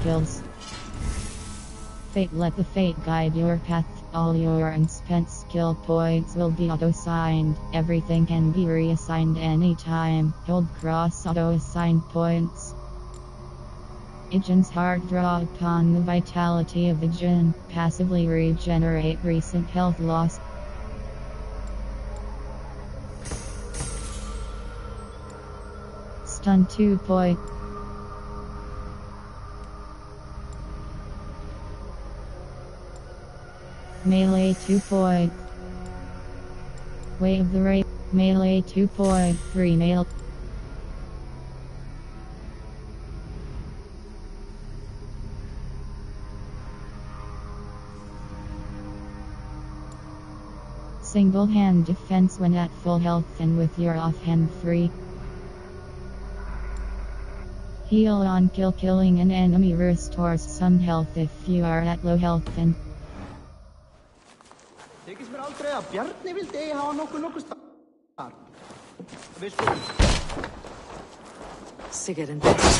skills. Fate, let the fate guide your path. All your unspent skill points will be auto-assigned. Everything can be reassigned anytime. Hold cross auto-assigned points. A Jin's heart draw upon the vitality of the Jin. Passively regenerate recent health loss. Stun 2 point. Melee 2 point. Wave the Rape. Melee 2.3 nail. Single hand defense when at full health and with your offhand free. Heal on kill. Killing an enemy restores some health if you are at low health and Þykist mér aldrei að Bjarni vildi eigi hafa nokkuð staðar. Við sko. Sigurd and Becky.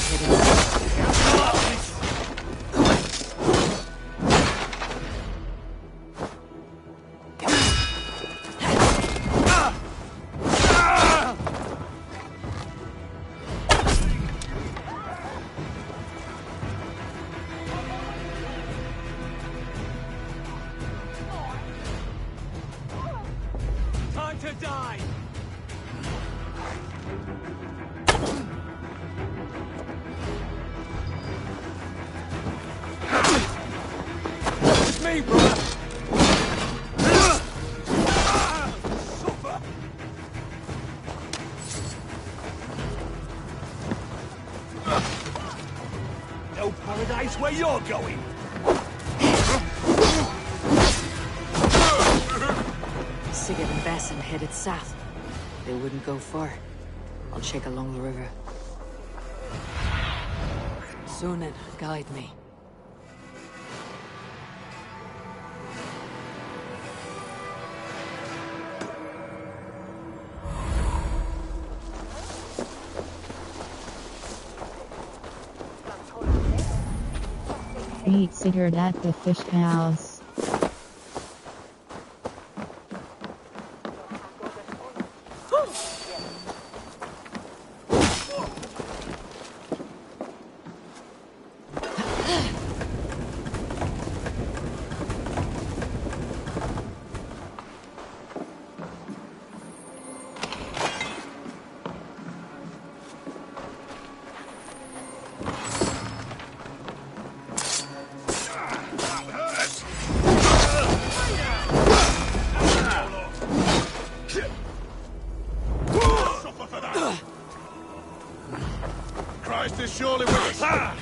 To die! It's me, brother! No paradise where you're going! Sigurd and Besson headed south. They wouldn't go far. I'll check along the river. Sunan, guide me. Meet Sigurd at the fish house. Christ is surely with us!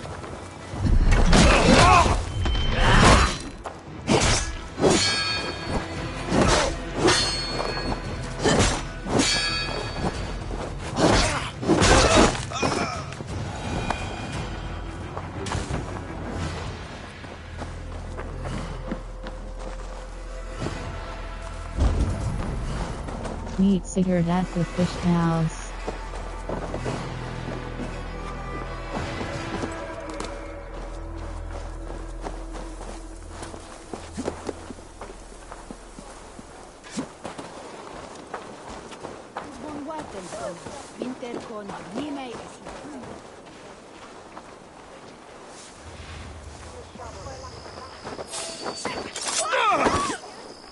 Meet Sigurd at the fish house.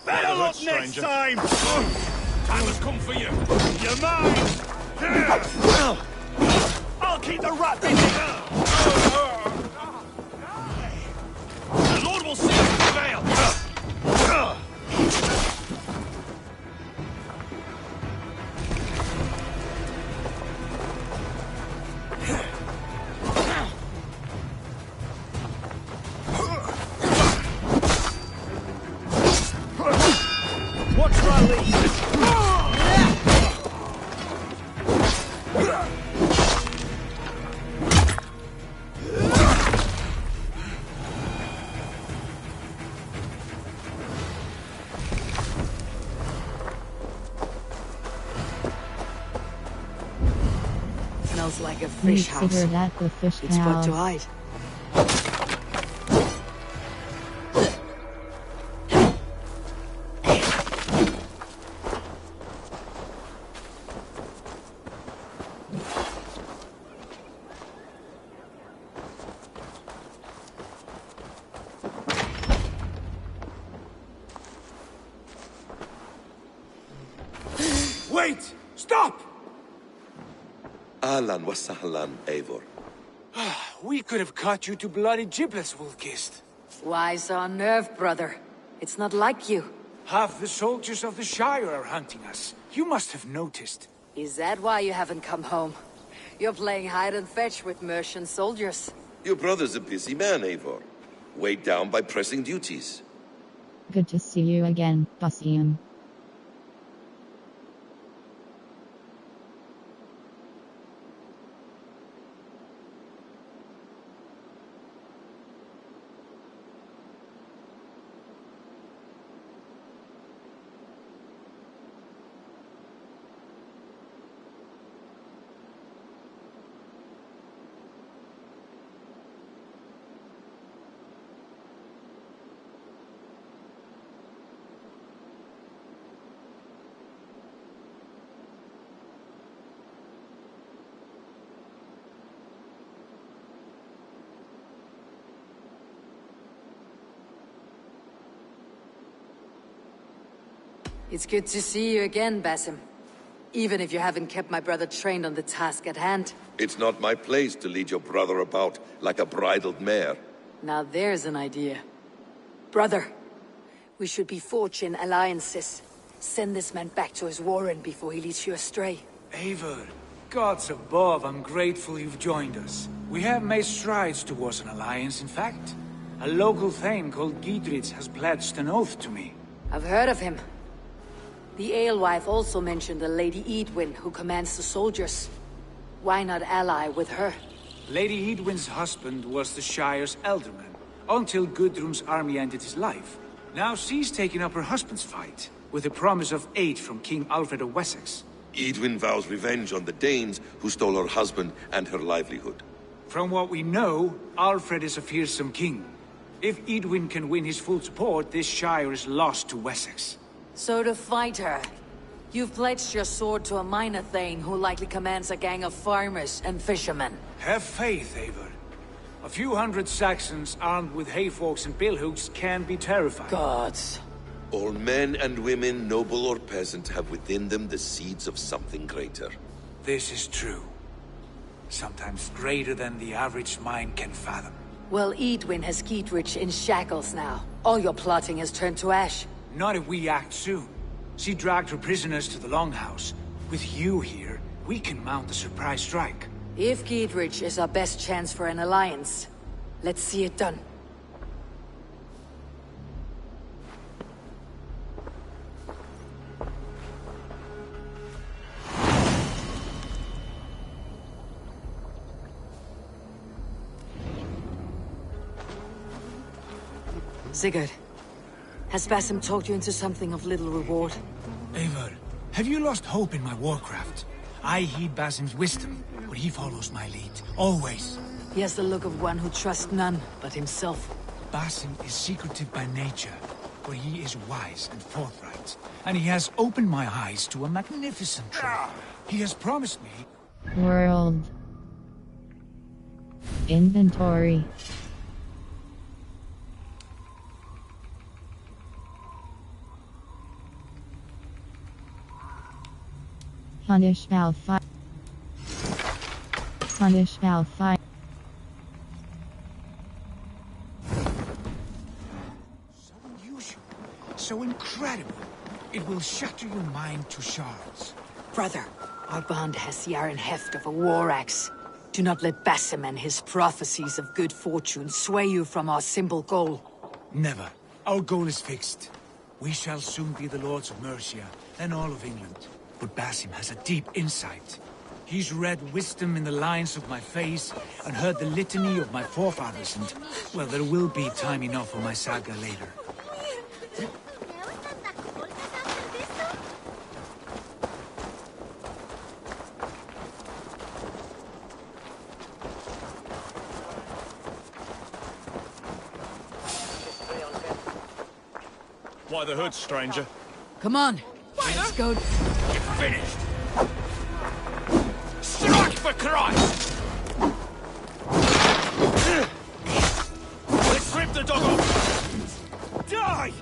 Better luck next time! Time has come for you! You're mine! I'll keep the rat busy! The Lord will see us prevail! Watch my lead! Smells like a Meet fish house. Sigurd at the fish Good spot house. to hide. Wait! Stop! Ahlan wa sahlan, Eivor. We could have cut you to bloody giblets, Wolf-Kissed. Why so unnerved, brother? It's not like you. Half the soldiers of the Shire are hunting us. You must have noticed. Is that why you haven't come home? You're playing hide and fetch with Mercian soldiers. Your brother's a busy man, Eivor. Weighed down by pressing duties. Good to see you again, Basim. It's good to see you again, Basim. Even if you haven't kept my brother trained on the task at hand. It's not my place to lead your brother about like a bridled mare. Now there's an idea. Brother, we should be forging alliances. Send this man back to his warren before he leads you astray. Eivor, gods above, I'm grateful you've joined us. We have made strides towards an alliance, in fact. A local thane called Gidritz has pledged an oath to me. I've heard of him. The alewife also mentioned a Lady Edwin who commands the soldiers. Why not ally with her? Lady Edwin's husband was the Shire's elderman, until Gudrun's army ended his life. Now she's taking up her husband's fight, with a promise of aid from King Alfred of Wessex. Edwin vows revenge on the Danes who stole her husband and her livelihood. From what we know, Alfred is a fearsome king. If Edwin can win his full support, this Shire is lost to Wessex. So to fight her, you've pledged your sword to a minor thane who likely commands a gang of farmers and fishermen. Have faith, Eivor. A few hundred Saxons armed with hayforks and billhooks can be terrifying. Gods. All men and women, noble or peasant, have within them the seeds of something greater. This is true. Sometimes greater than the average mind can fathom. Well, Edwin has Gidrich in shackles now. All your plotting has turned to ash. Not if we act soon. She dragged her prisoners to the Longhouse. With you here, we can mount a surprise strike. If Gidrich is our best chance for an alliance, let's see it done. Sigurd, has Basim talked you into something of little reward? Eivor, have you lost hope in my warcraft? I heed Basim's wisdom, but he follows my lead, always. He has the look of one who trusts none but himself. Basim is secretive by nature, but he is wise and forthright. And he has opened my eyes to a magnificent truth. He has promised me... World. Inventory. Punish Malphite. Punish Malphite. So unusual, so incredible. It will shatter your mind to shards. Brother, our bond has the iron heft of a war axe. Do not let Basim and his prophecies of good fortune sway you from our simple goal. Never. Our goal is fixed. We shall soon be the lords of Mercia, and all of England. But Basim has a deep insight. He's read wisdom in the lines of my face, and heard the litany of my forefathers, and, well, there will be time enough for my saga later. Why the hood, stranger? Come on, let's go. You're finished! Strike for Christ! Let's rip the dog off! Die!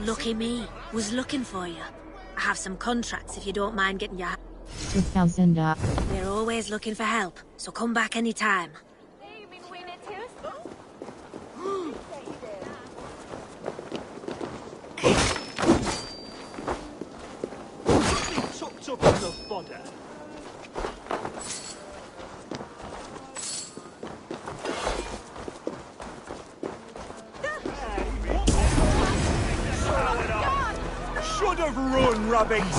Lucky me. Was looking for you. I have some contracts if you don't mind getting your... 2000 up. We're always looking for help, so come back anytime. Tucked up in the fodder. Should have run, rabbits!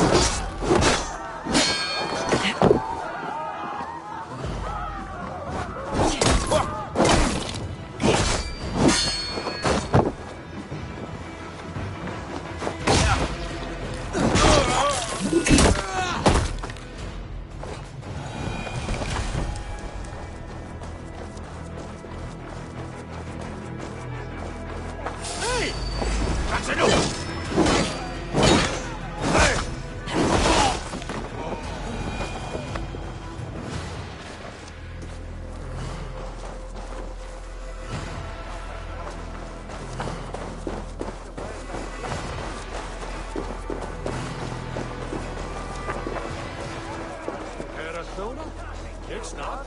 Hey! That's enough! Arizona? It's not.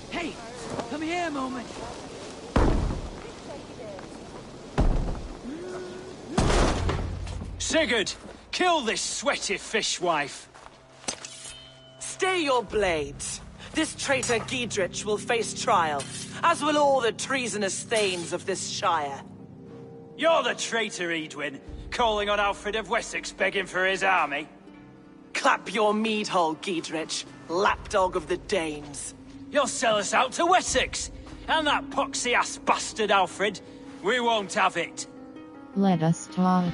Hey! Come here a moment! Sigurd! Kill this sweaty fishwife! Stay your blades. This traitor Giedrich will face trial, as will all the treasonous thanes of this shire. You're the traitor, Edwin, calling on Alfred of Wessex begging for his army. Clap your mead hole, Giedrich, lapdog of the Danes. You'll sell us out to Wessex! And that poxy-ass bastard Alfred! We won't have it! Let us talk.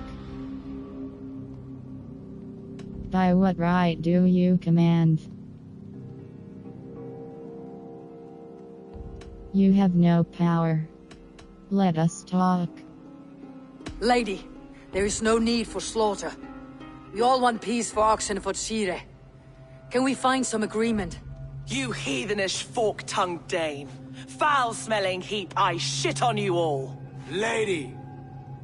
By what right do you command? You have no power. Let us talk. Lady, there is no need for slaughter. We all want peace for Oxen for Shire. Can we find some agreement? You heathenish fork-tongued Dane. Foul-smelling heap, I shit on you all. Lady,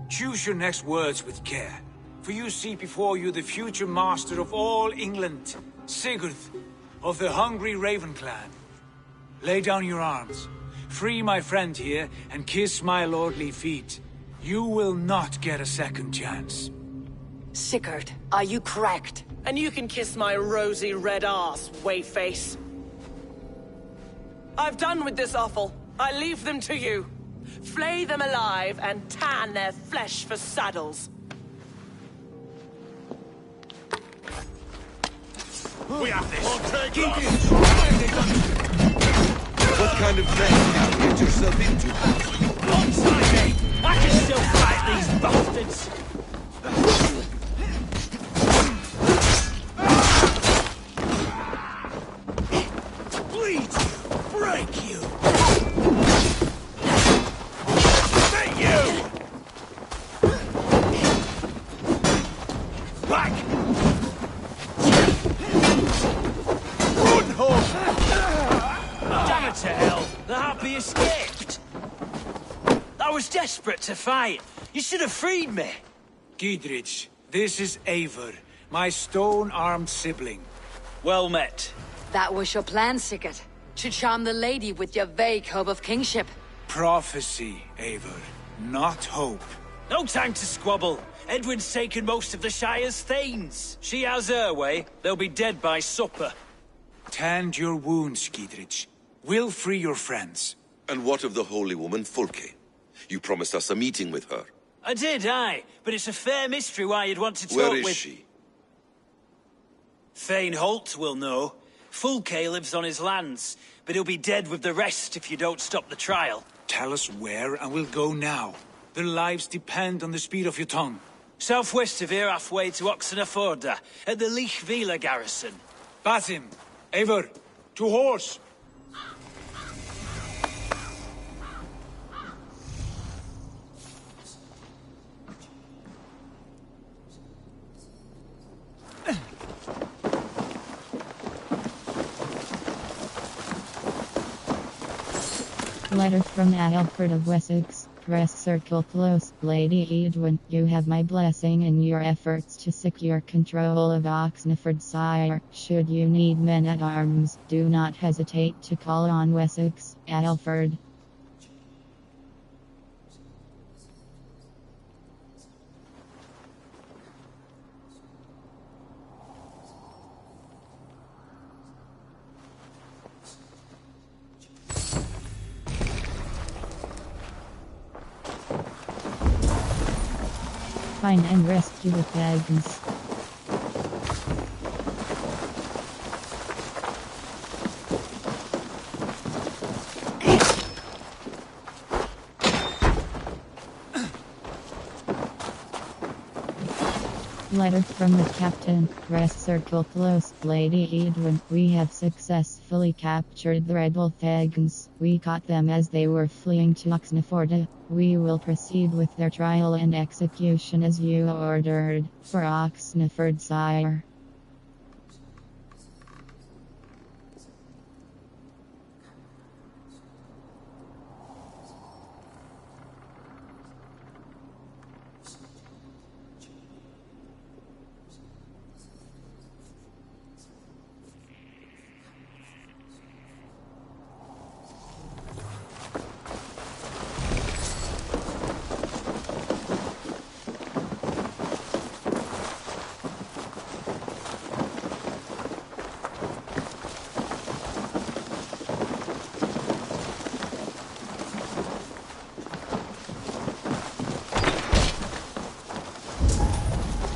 choose your next words with care. For you see before you the future master of all England, Sigurd, of the hungry Raven clan. Lay down your arms, free my friend here, and kiss my lordly feet. You will not get a second chance. Sigurd, are you cracked? And you can kiss my rosy red arse, wayface. I've done with this offal. I leave them to you. Flay them alive and tan their flesh for saddles. We have this! What kind of mess did you get yourself into? Alongside me! I can still fight these bastards! Bleed you! Break you! Bait you! Back! Run, home! Damn it to hell! The Harpy escaped! I was desperate to fight. You should have freed me. Giedrich, this is Eivor, my stone-armed sibling. Well met. That was your plan, Sigurd. To charm the lady with your vague hope of kingship. Prophecy, Eivor, not hope. No time to squabble. Edwin's taken most of the Shire's thanes. She has her way. They'll be dead by supper. Tend your wounds, Giedrich. We'll free your friends. And what of the holy woman Fulke? You promised us a meeting with her. I did, aye. But it's a fair mystery why you'd want to talk Where with... is she? Thane Holt will know. Fulke lives on his lands, but he'll be dead with the rest if you don't stop the trial. Tell us where, and we'll go now. Their lives depend on the speed of your tongue. Southwest of here, halfway to Oxenaforda, at the Lichvila garrison. Basim, Eivor, to horse! Letter from Alfred of Wessex. Press circle close. Lady Edwin, you have my blessing in your efforts to secure control of Oxenford, sire. Should you need men at arms, do not hesitate to call on Wessex, Alfred. Find and rescue the pagans. Letter from the captain. Press circle close. Lady Edwin, we have successfully captured the rebel pagans. We caught them as they were fleeing to Oxenford. We will proceed with their trial and execution as you ordered. For Oxenford, sire.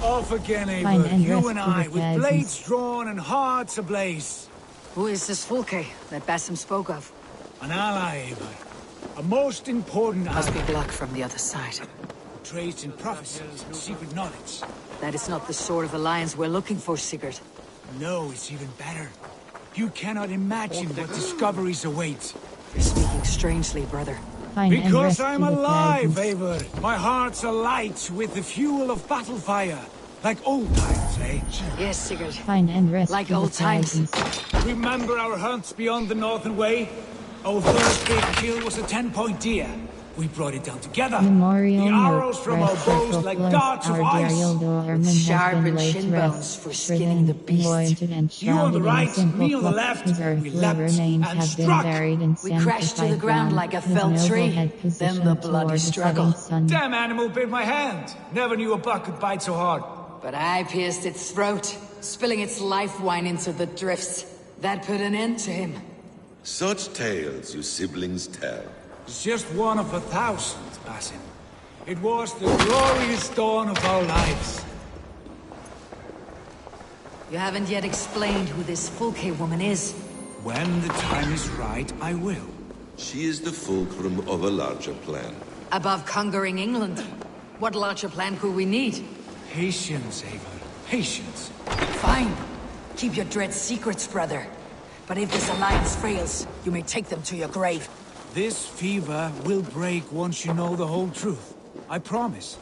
Off again, Eivor. You and I, with blades drawn and hearts ablaze. Who is this Fulke that Basim spoke of? An ally, Eivor. A most important ally. Must be blocked from the other side. Trades in prophecies and secret knowledge. That is not the sort of alliance we're looking for, Sigurd. No, it's even better. You cannot imagine what discoveries await. You're speaking strangely, brother. Because I'm alive, Eivor. My heart's alight with the fuel of battle fire. Like old times, eh? Yes, Sigurd. Find and rescue like old times. Remember our hunts beyond the Northern Way? Our first big kill was a 10-point deer. We brought it down together. Memorial the arrows from our bows like darts of ice. Sharpened shin bones for skinning the beast. You on the right, me on the left. We leapt and struck. We crashed to the ground like a felled tree. Then the bloody struggle. Damn animal bit my hand. Never knew a buck could bite so hard. But I pierced its throat, spilling its life wine into the drifts. That put an end to him. Such tales you siblings tell. It's just one of 1,000, Basim. It was the glorious dawn of our lives. You haven't yet explained who this Fulke woman is. When the time is right, I will. She is the fulcrum of a larger plan. Above conquering England, what larger plan could we need? Patience, Eivor. Patience. Fine. Keep your dread secrets, brother. But if this alliance fails, you may take them to your grave. This fever will break once you know the whole truth. I promise.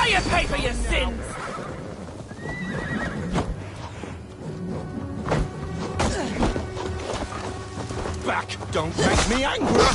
You pay for your sins! Back! Don't make me angry!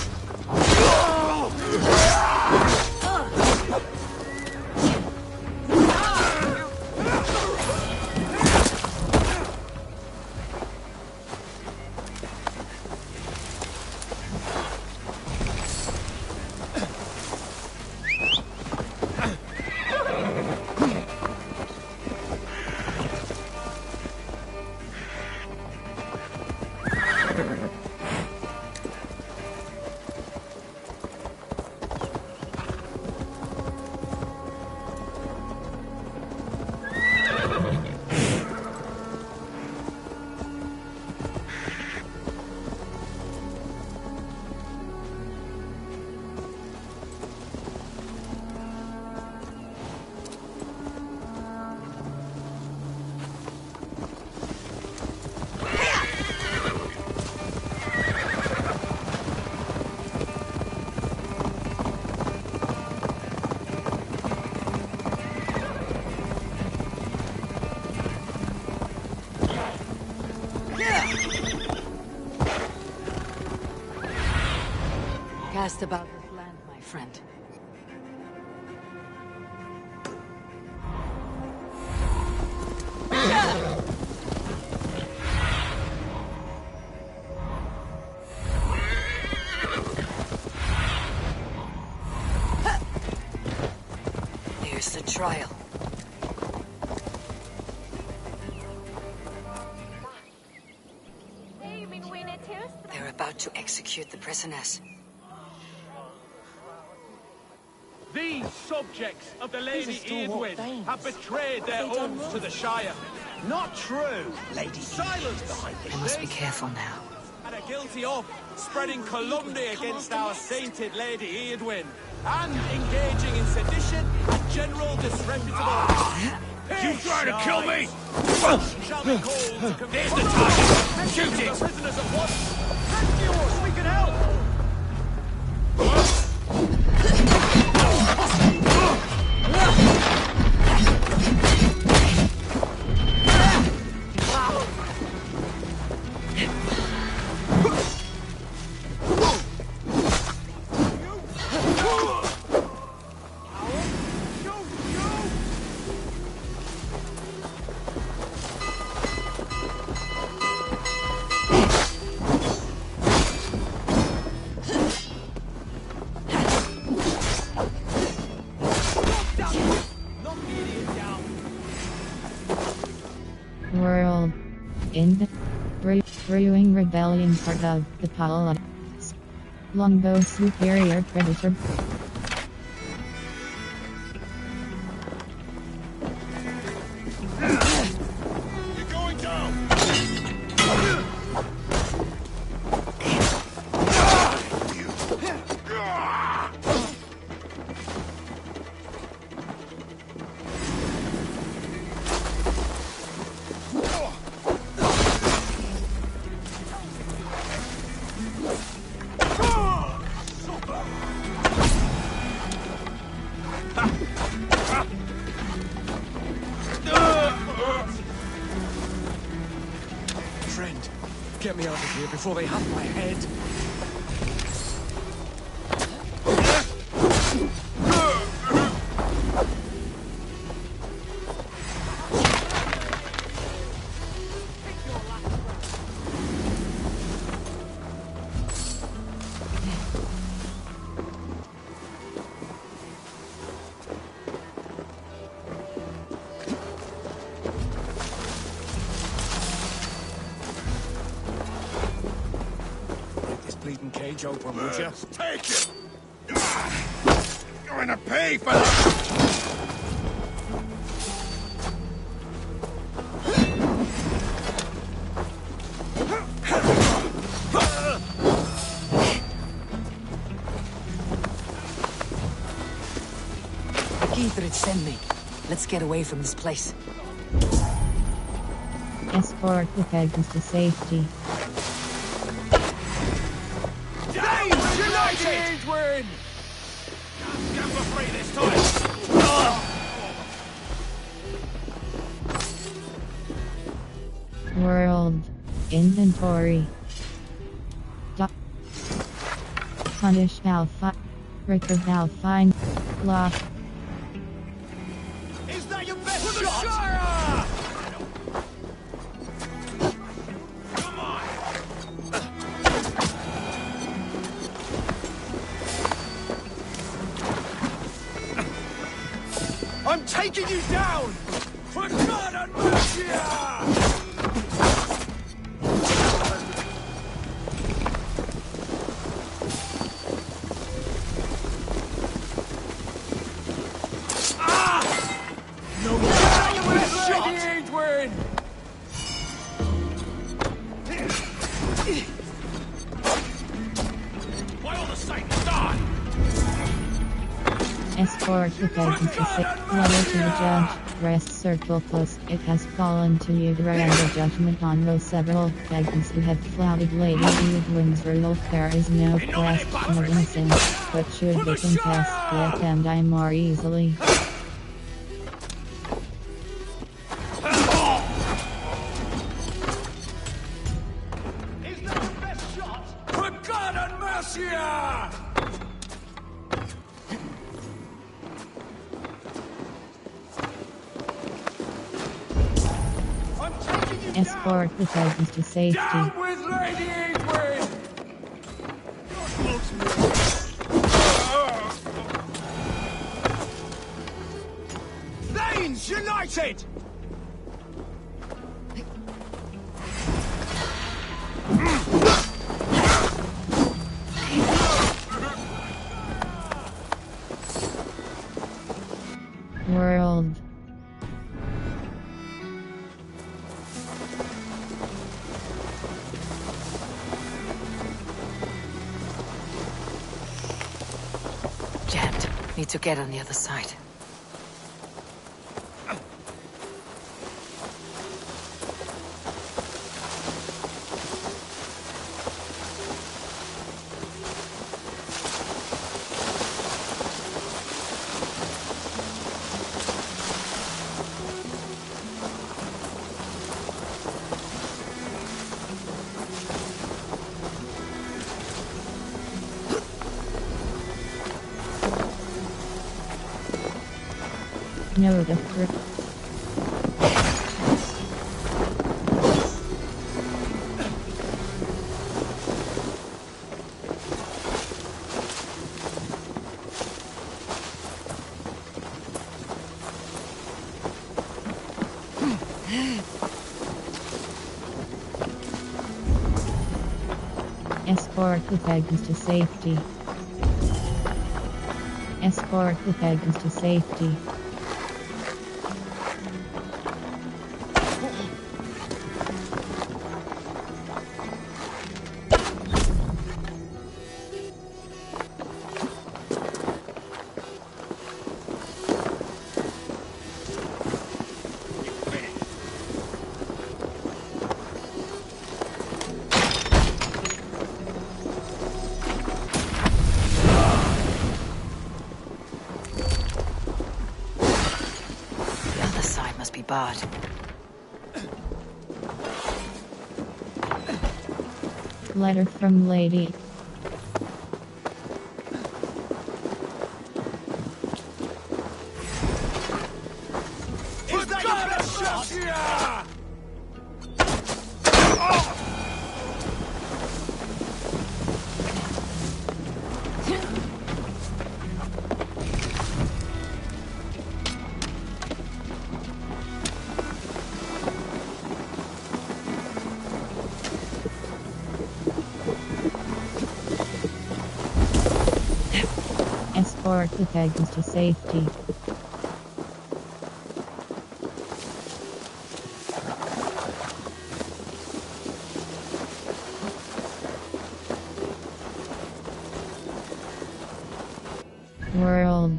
Cast about this land, my friend. There's the trial. They're about to execute the prisoners. These subjects of the Lady Eadwyn have betrayed their oaths to the Shire. Not true. Lady Silence behind this. I must be careful now. And are guilty of spreading calumny against our sainted Lady Eadwyn and engaging in sedition and general disreputable. You trying to kill me? Shall be called to confront. There's the target. Shoot it. The prisoners at once. Rescue us. We can help. World. In the brewing rebellion part of the Paula. Longbow superior predator. You're going down. Friend, get me out of here before they have my head. Bleeding cage open, would you? Take it! Going to pay for that! Githrid, send me. Let's get away from this place. Escort the pagans to safety. United! Win! Stand for free this time! World. Inventory. Punish Alpha. Record Alpine. Lock. Is that your best shot? Come on! I'm taking you down! For God and Mercia! Escort the pagans to safety. Letter to the judge. Rest circle close. It has fallen to you to render judgment on those several pagans who have flouted Lady Eadwyn's rule. There is no question of innocence, but should they confess, let them die more easily. Is that your best shot? For God and Mercia! Escort the pagans to safety. Down with Lady Edwin! Thanes united! World. Jammed. Need to get on the other side. Note of group. Escort the pagans to safety. Escort the pagans to safety. Barred. Letter from Lady. He's got a shot here! Escort the pagans to safety. World.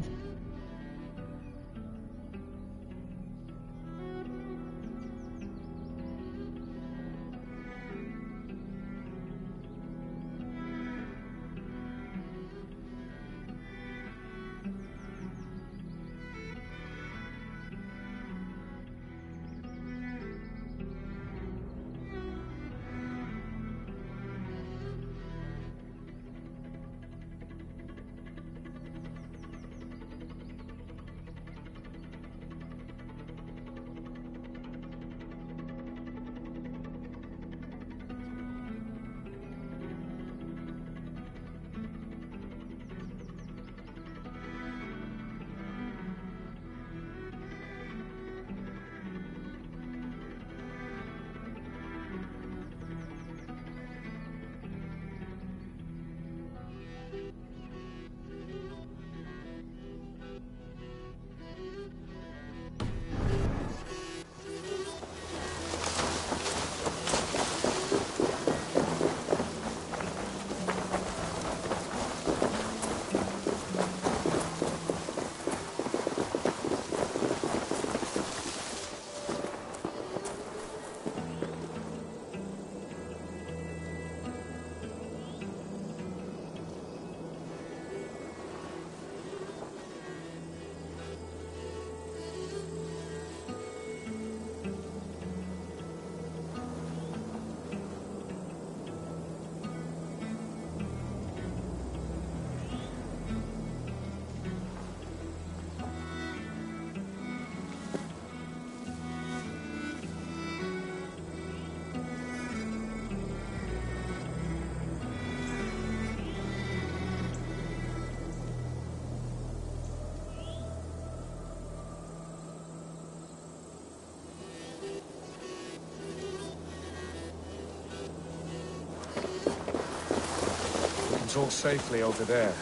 Edwin's all safely over there.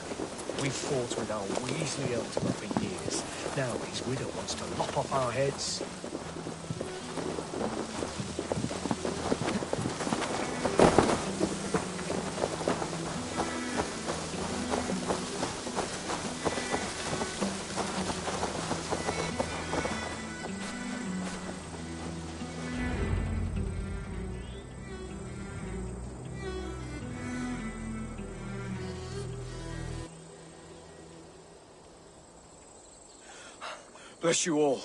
We fought with our Weasley Ultima for years. Now his widow wants to lop off our heads. Bless you all.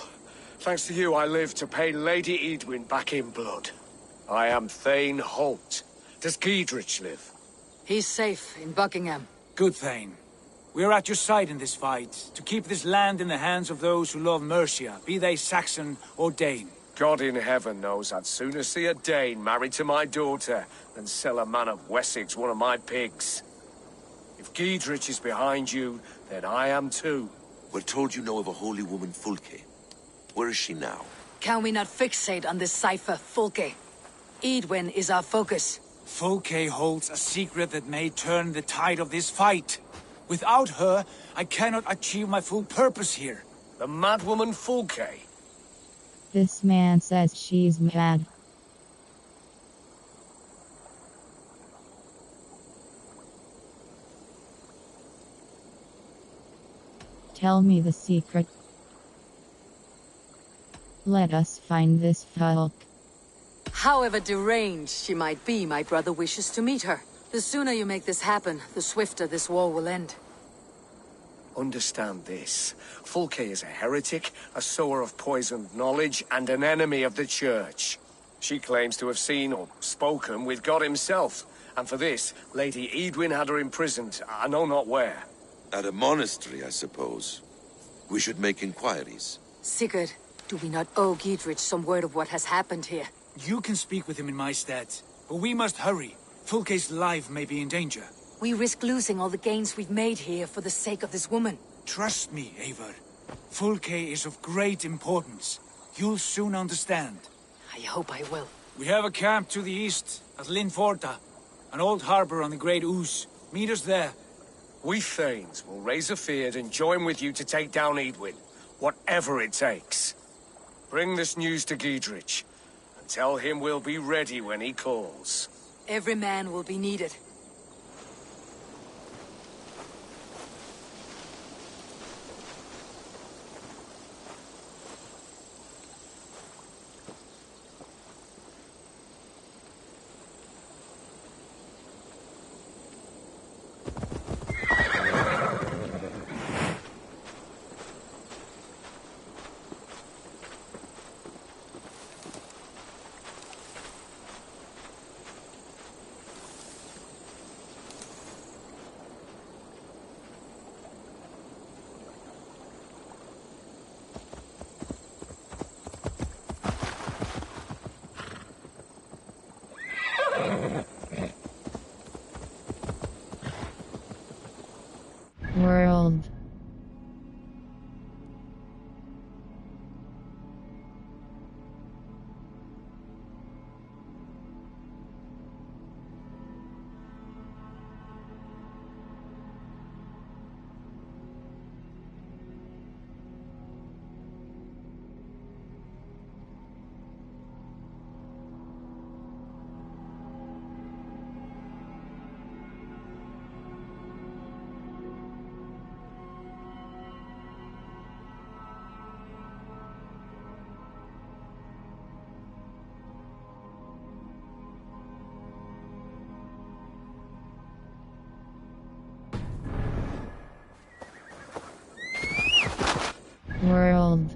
Thanks to you, I live to pay Lady Edwin back in blood. I am Thane Holt. Does Giedrich live? He's safe in Buckingham. Good, Thane. We are at your side in this fight, to keep this land in the hands of those who love Mercia, be they Saxon or Dane. God in heaven knows I'd sooner see a Dane married to my daughter than sell a man of Wessex one of my pigs. If Giedrich is behind you, then I am too. We're told you know of a holy woman, Fulke. Where is she now? Can we not fixate on this cipher, Fulke? Edwin is our focus. Fulke holds a secret that may turn the tide of this fight. Without her, I cannot achieve my full purpose here. The madwoman Fulke? This man says she's mad. Tell me the secret. Let us find this folk. However deranged she might be, my brother wishes to meet her. The sooner you make this happen, the swifter this war will end. Understand this. Fulke is a heretic, a sower of poisoned knowledge, and an enemy of the Church. She claims to have seen or spoken with God himself, and for this, Lady Edwin had her imprisoned, I know not where. At a monastery, I suppose. We should make inquiries. Sigurd, do we not owe Giedrich some word of what has happened here? You can speak with him in my stead, but we must hurry. Fulke's life may be in danger. We risk losing all the gains we've made here for the sake of this woman. Trust me, Eivor. Fulke is of great importance. You'll soon understand. I hope I will. We have a camp to the east, at Linforta. An old harbor on the Great Ouse. Meet us there. We Thanes will raise a feard and join with you to take down Edwin, whatever it takes. Bring this news to Giedrich, and tell him we'll be ready when he calls. Every man will be needed. World. World.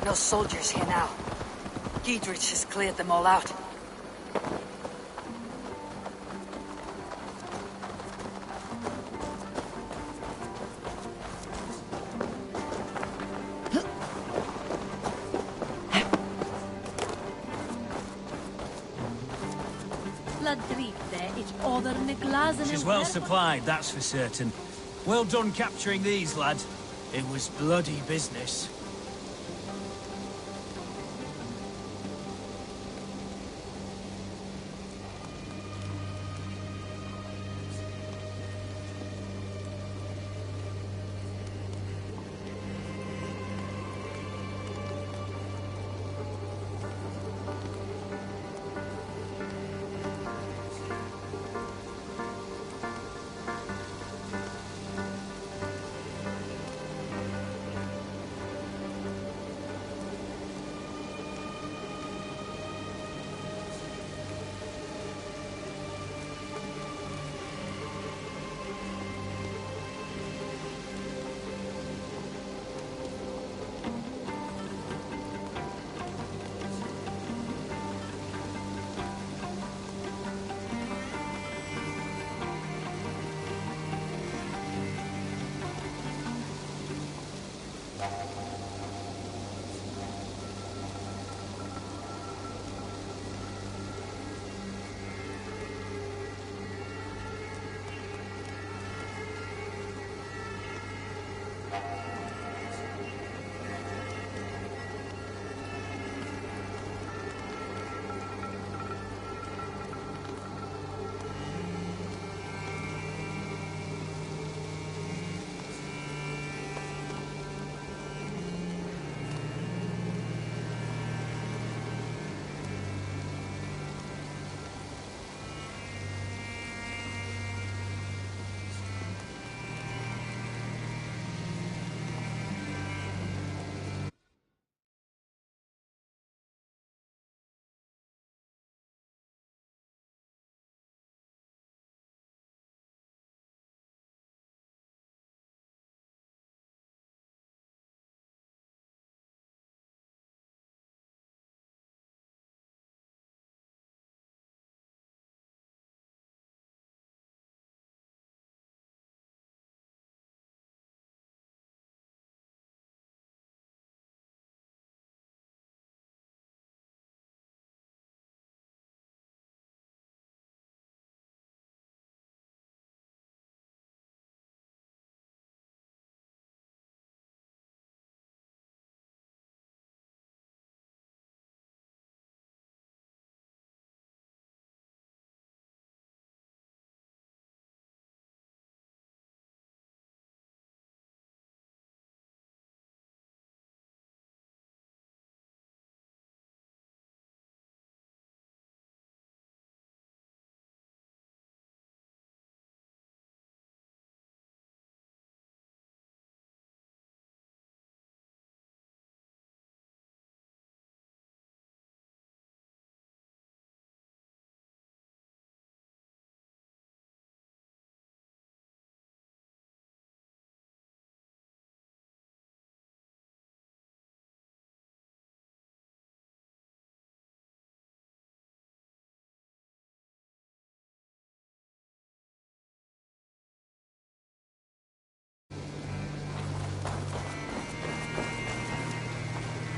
No soldiers here now. Giedrich has cleared them all out. She's well supplied, that's for certain. Well done capturing these, lad. It was bloody business.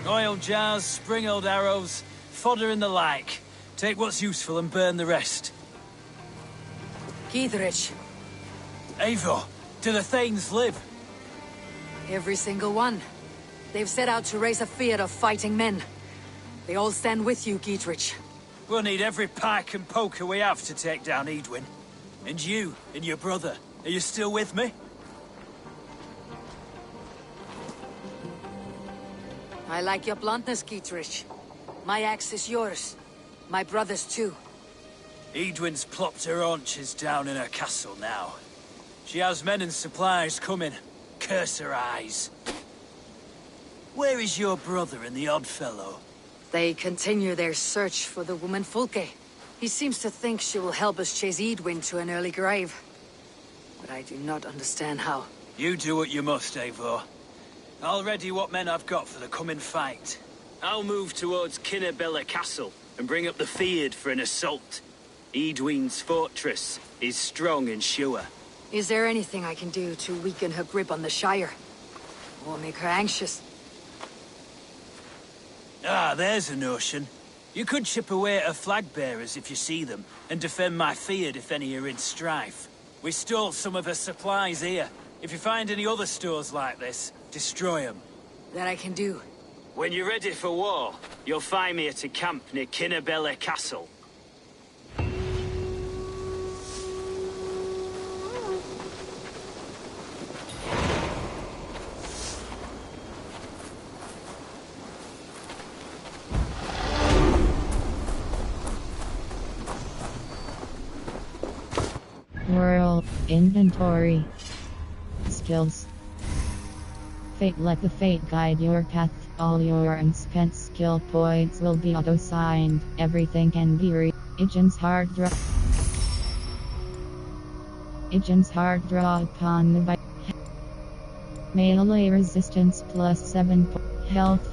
Oil jars, spring-old arrows, fodder and the like. Take what's useful and burn the rest. Giedrich. Eivor, do the Thanes live? Every single one. They've set out to raise a fear of fighting men. They all stand with you, Giedrich. We'll need every pike and poker we have to take down Eadwyn. And you, and your brother, are you still with me? I like your bluntness, Dietrich. My axe is yours. My brother's too. Edwin's plopped her haunches down in her castle now. She has men and supplies coming. Curse her eyes. Where is your brother and the odd fellow? They continue their search for the woman Fulke. He seems to think she will help us chase Edwin to an early grave. But I do not understand how. You do what you must, Eivor. I'll ready what men I've got for the coming fight. I'll move towards Kinnabella Castle and bring up the Fyrd for an assault. Edwin's fortress is strong and sure. Is there anything I can do to weaken her grip on the Shire? Or make her anxious? Ah, there's a notion. You could chip away at her flag bearers if you see them, and defend my Fyrd if any are in strife. We stole some of her supplies here. If you find any other stores like this, destroy them. That I can do. When you're ready for war, you'll find me at a camp near Kinnabella Castle. World inventory. Skills. Fate. Let the fate guide your path. All your unspent skill points will be auto-signed. Everything can be Agent's hard draw. Agent's hard draw upon the bite. Melee resistance plus 7 health.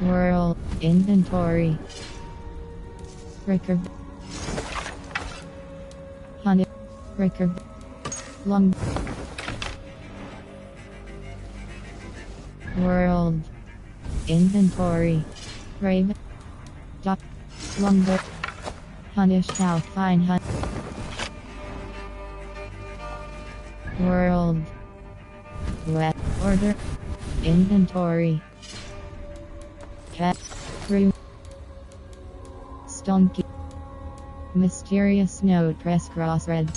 World inventory. Record. Honey. Record. Lung. World inventory. Raven. Duck. Lumber. Punish cow. Fine hunt. World. Wet. Order. Inventory. Cat. Room. Stonky. Mysterious note. Press cross red.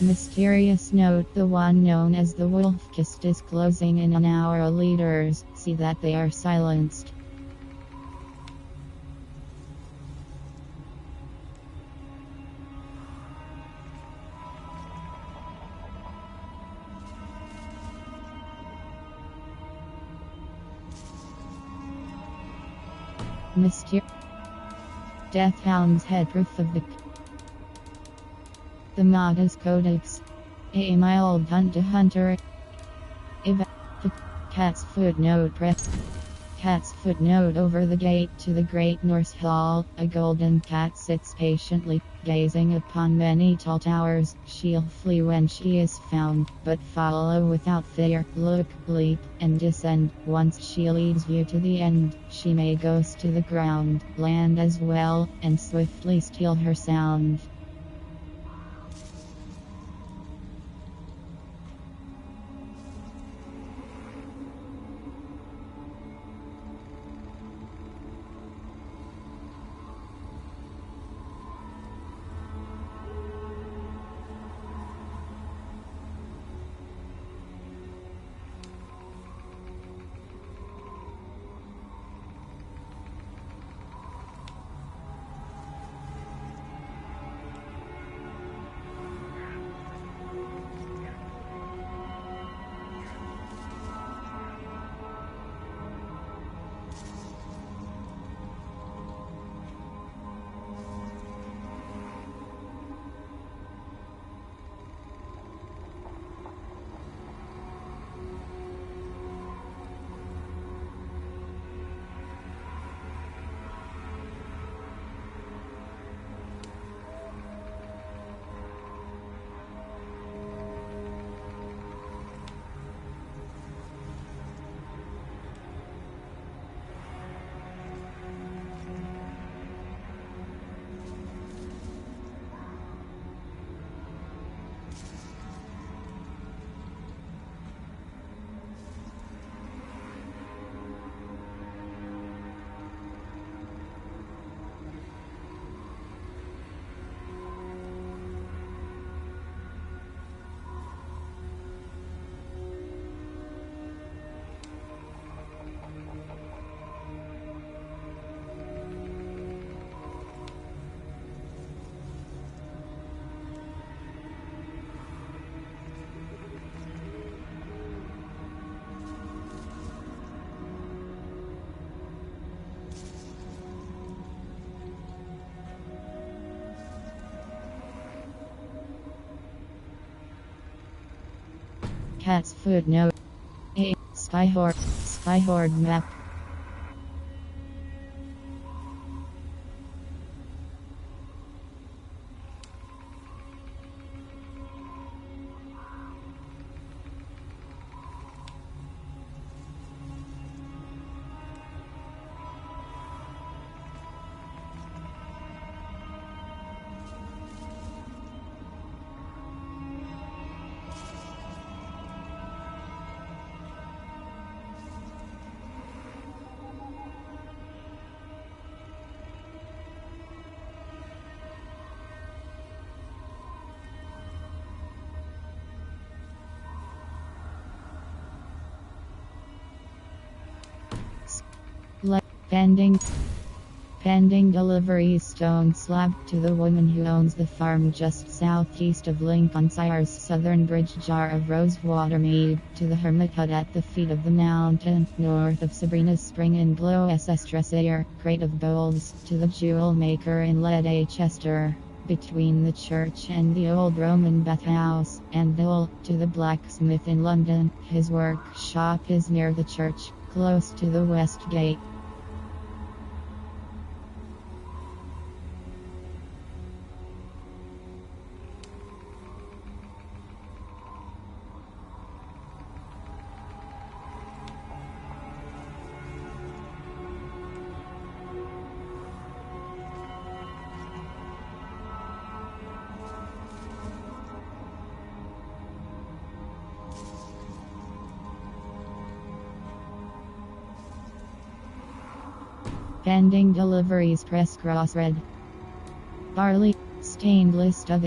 Mysterious note. The one known as the Wolf Kist is closing in on our leaders. See that they are silenced. Mystery. Deathhound's head proof of the Magas Codex. A mild hunt to hunter. Cat's footnote press. Cat's footnote over the gate to the Great Norse Hall. A golden cat sits patiently, gazing upon many tall towers. She'll flee when she is found, but follow without fear. Look, leap, and descend. Once she leads you to the end, she may ghost to the ground, land as well, and swiftly steal her sound. Cat's footnote. A Skyhorde map. Pending delivery stone slab to the woman who owns the farm just southeast of Lincolnshire's southern bridge jar of rosewater mead to the hermit hut at the feet of the mountain north of Sabrina's spring in Blow Estresayer crate of bowls to the jewel maker in Leicester between the church and the old Roman bathhouse and Bill to the blacksmith in London. His workshop is near the church, close to the west gate. Pending deliveries press cross red. Barley, stained list of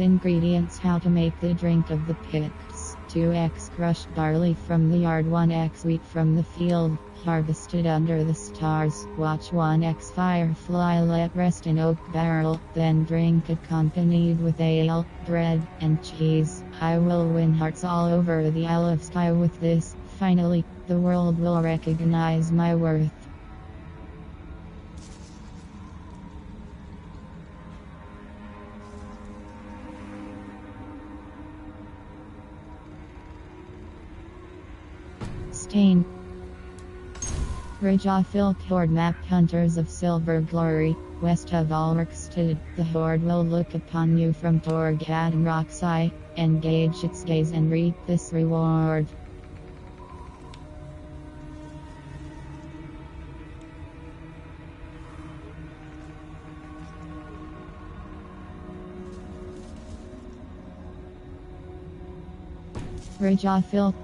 ingredients. How to make the drink of the Picts. 2x crushed barley from the yard, 1x wheat from the field, harvested under the stars. Watch 1x firefly let rest in oak barrel, then drink accompanied with ale, bread, and cheese. I will win hearts all over the Isle of Skye with this. Finally, the world will recognize my worth. 16. Ridgeofield Horde map. Hunters of Silver Glory, west of Alrikstead. The Horde will look upon you from Torgad and Roxai. Engage its gaze and reap this reward. Ridgeofield.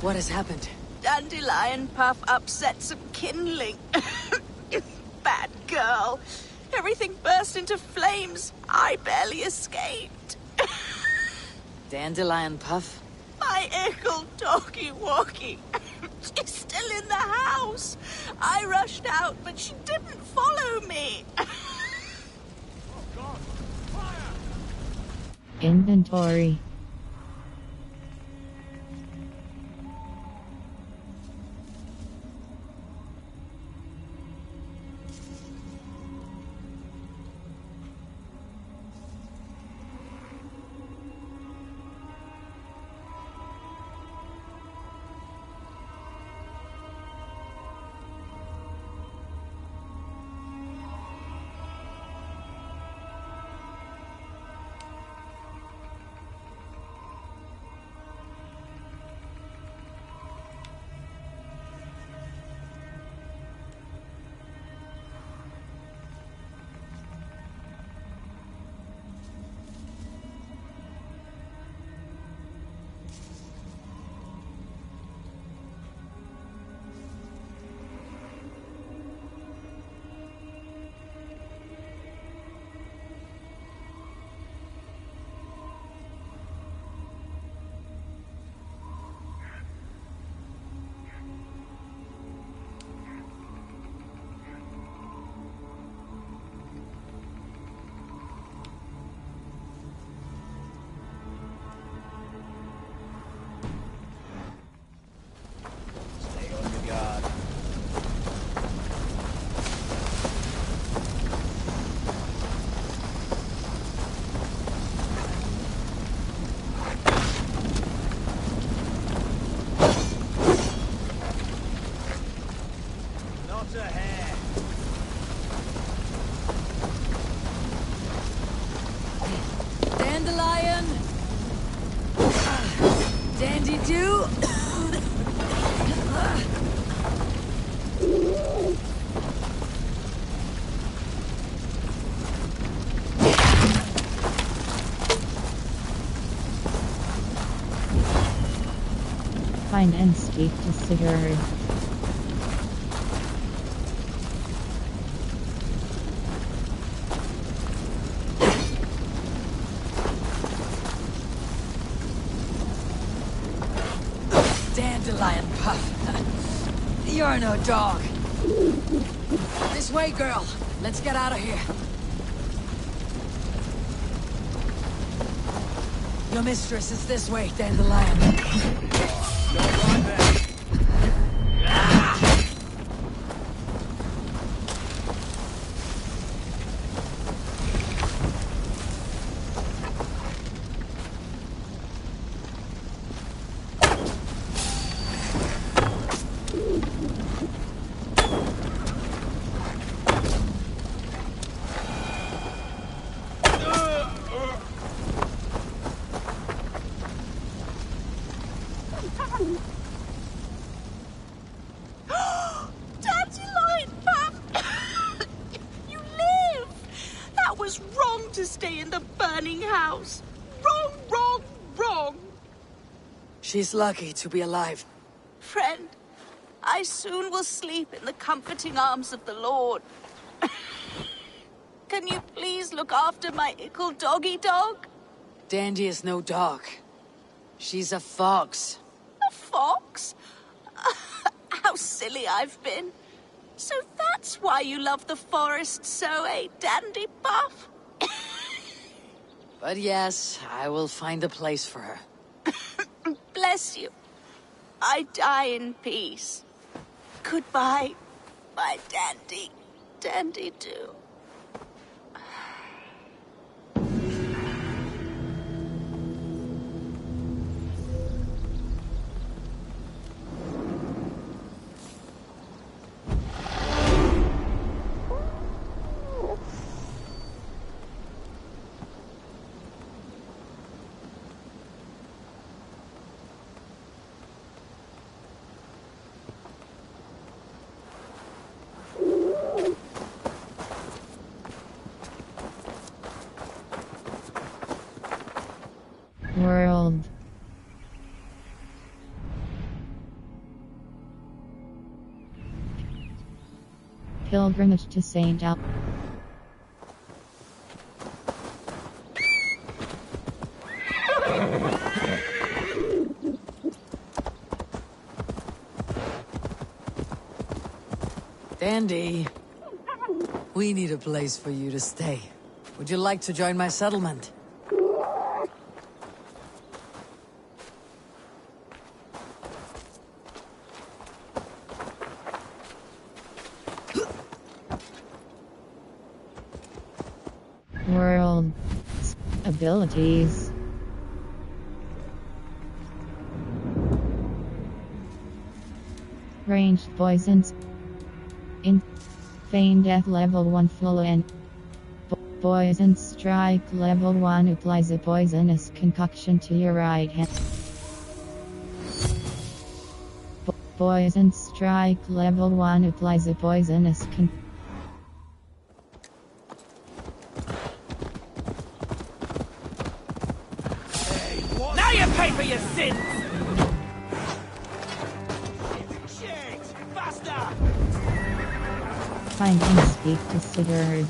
What has happened? Dandelion Puff upset some kindling. Bad girl. Everything burst into flames. I barely escaped. Dandelion Puff? My ickle doggy walkie. She's still in the house. I rushed out, but she didn't follow me. Inventory. Dandelion! Dandy-do! Find and speak to Sigurd. Dandelion Puff. You're no dog. This way, girl. Let's get out of here. Your mistress is this way, Dandelion. Dandelion Puff! You live! That was wrong to stay in the burning house. Wrong, wrong, wrong. She's lucky to be alive. Friend, I soon will sleep in the comforting arms of the Lord. Can you please look after my ickle doggy dog? Dandy is no dog. She's a fox. A fox? How silly I've been. So that's why you love the forest so, eh, Dandy Buff? But yes, I will find a place for her. Bless you. I die in peace. Goodbye, my Dandy. Dandy do. World. Pilgrimage to St. Al. Dandy, we need a place for you to stay. Would you like to join my settlement? World. Abilities. Ranged poisons. In Feign Death level 1 full and Poison Strike level 1 applies a poisonous concoction to your right hand. Poison Strike level 1 applies a poisonous Now you pay for your sins! Shit! Faster! Find and speak to Sigurd.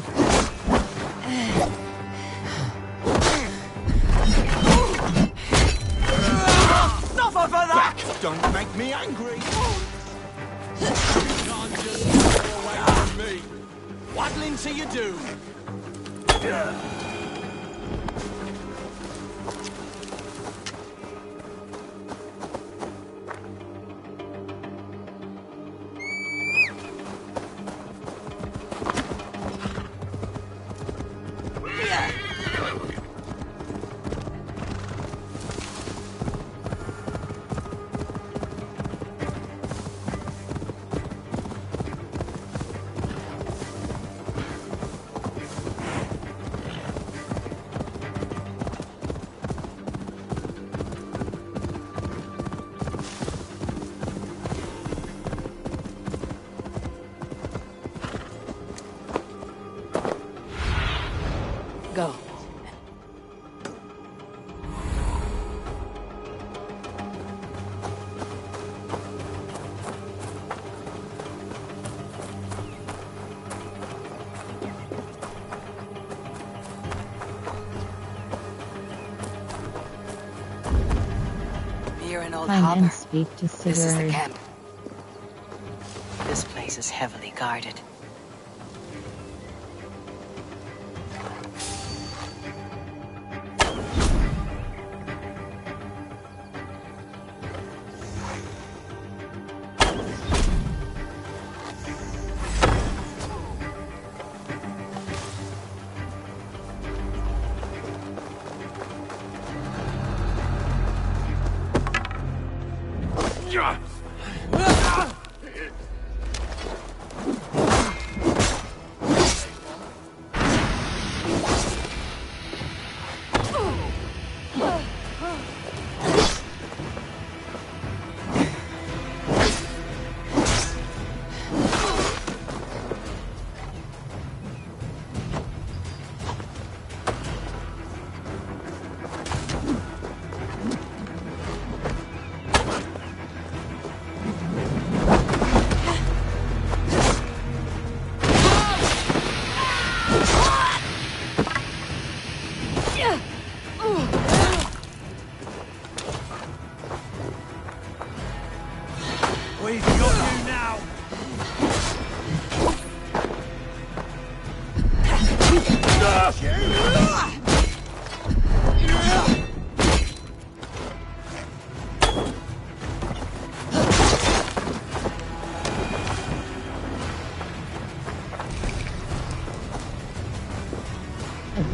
Suffer for that! Don't make me angry! You can't just walk away from me! Waddling till you do! Go. Near an old Find harbor. and speak to Sigurd. This is the camp. This place is heavily guarded.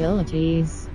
abilities.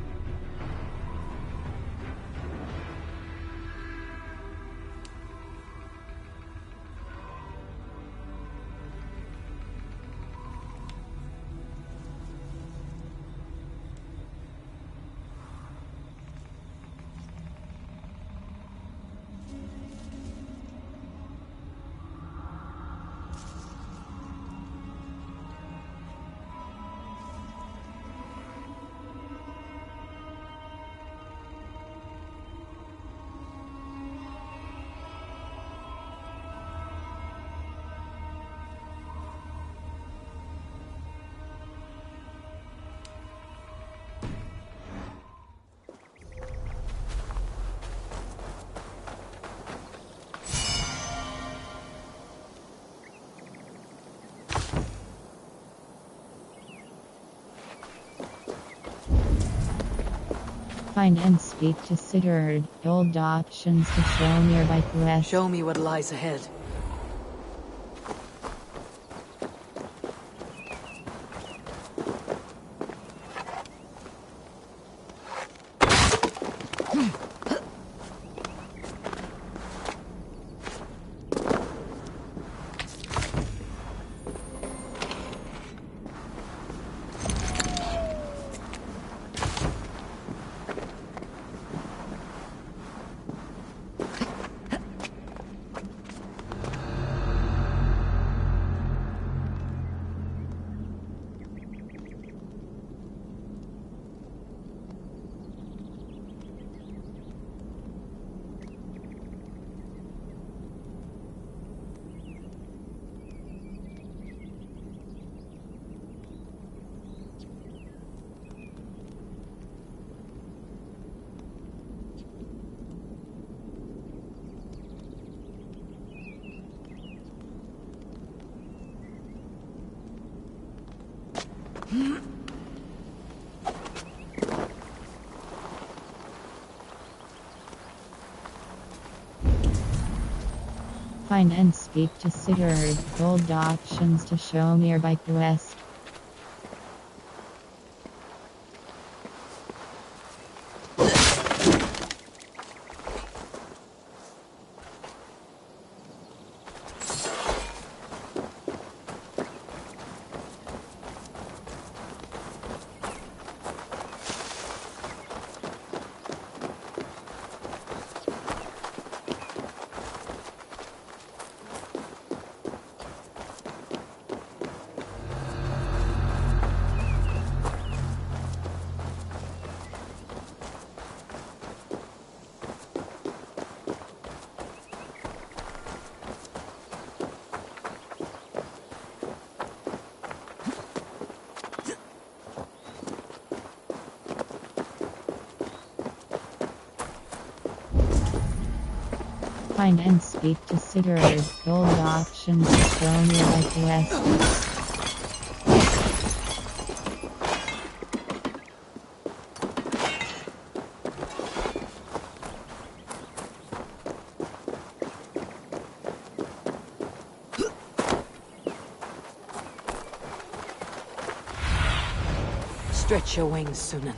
Find and speak to Sigurd. Hold options to show nearby quest. Show me what lies ahead. Find and speak to Sigurd. Hold options to show nearby quest. Find and speak to Sigurd. Hold options to show nearby quest. Stretch your wings, Sunan.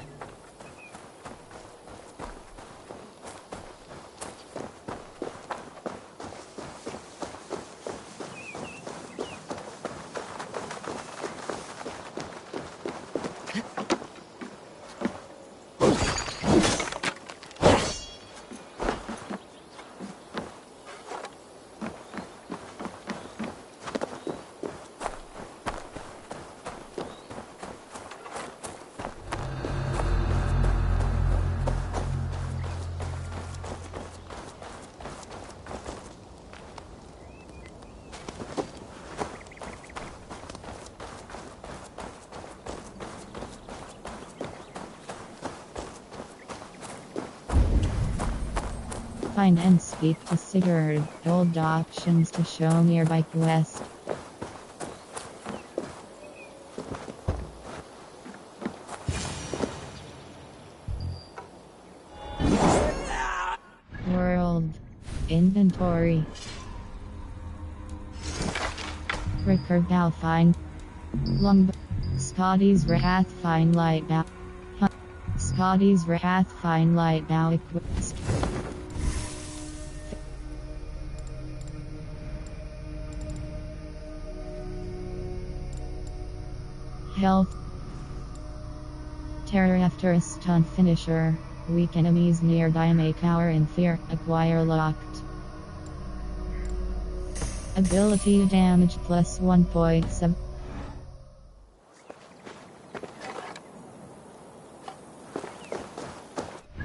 Find and speak to Sigurd. Hold options to show nearby quest. World. Inventory. Rickard Alfine. Long. Scotty's Wrath Fine Light. Cody's wrath fine light now equipped. Health. Terror after a stun finisher. Weak enemies nearby may cower in fear. Acquire locked. Ability damage plus 1.7.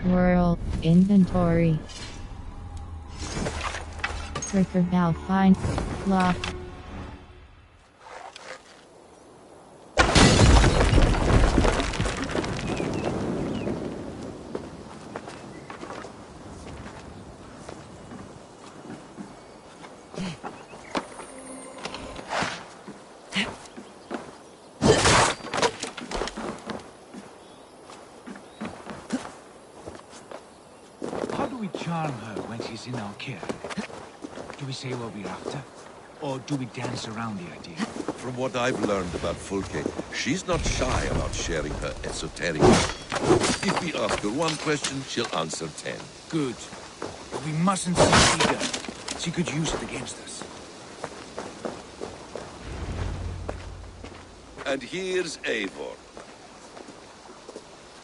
World inventory. Trigger now fine. Lock. Charm her when she's in our care. Do we say what we're after? Or do we dance around the idea? From what I've learned about Fulke, she's not shy about sharing her esoteric. If we ask her one question, she'll answer 10. Good. But we mustn't succeed her. She could use it against us. And here's Eivor.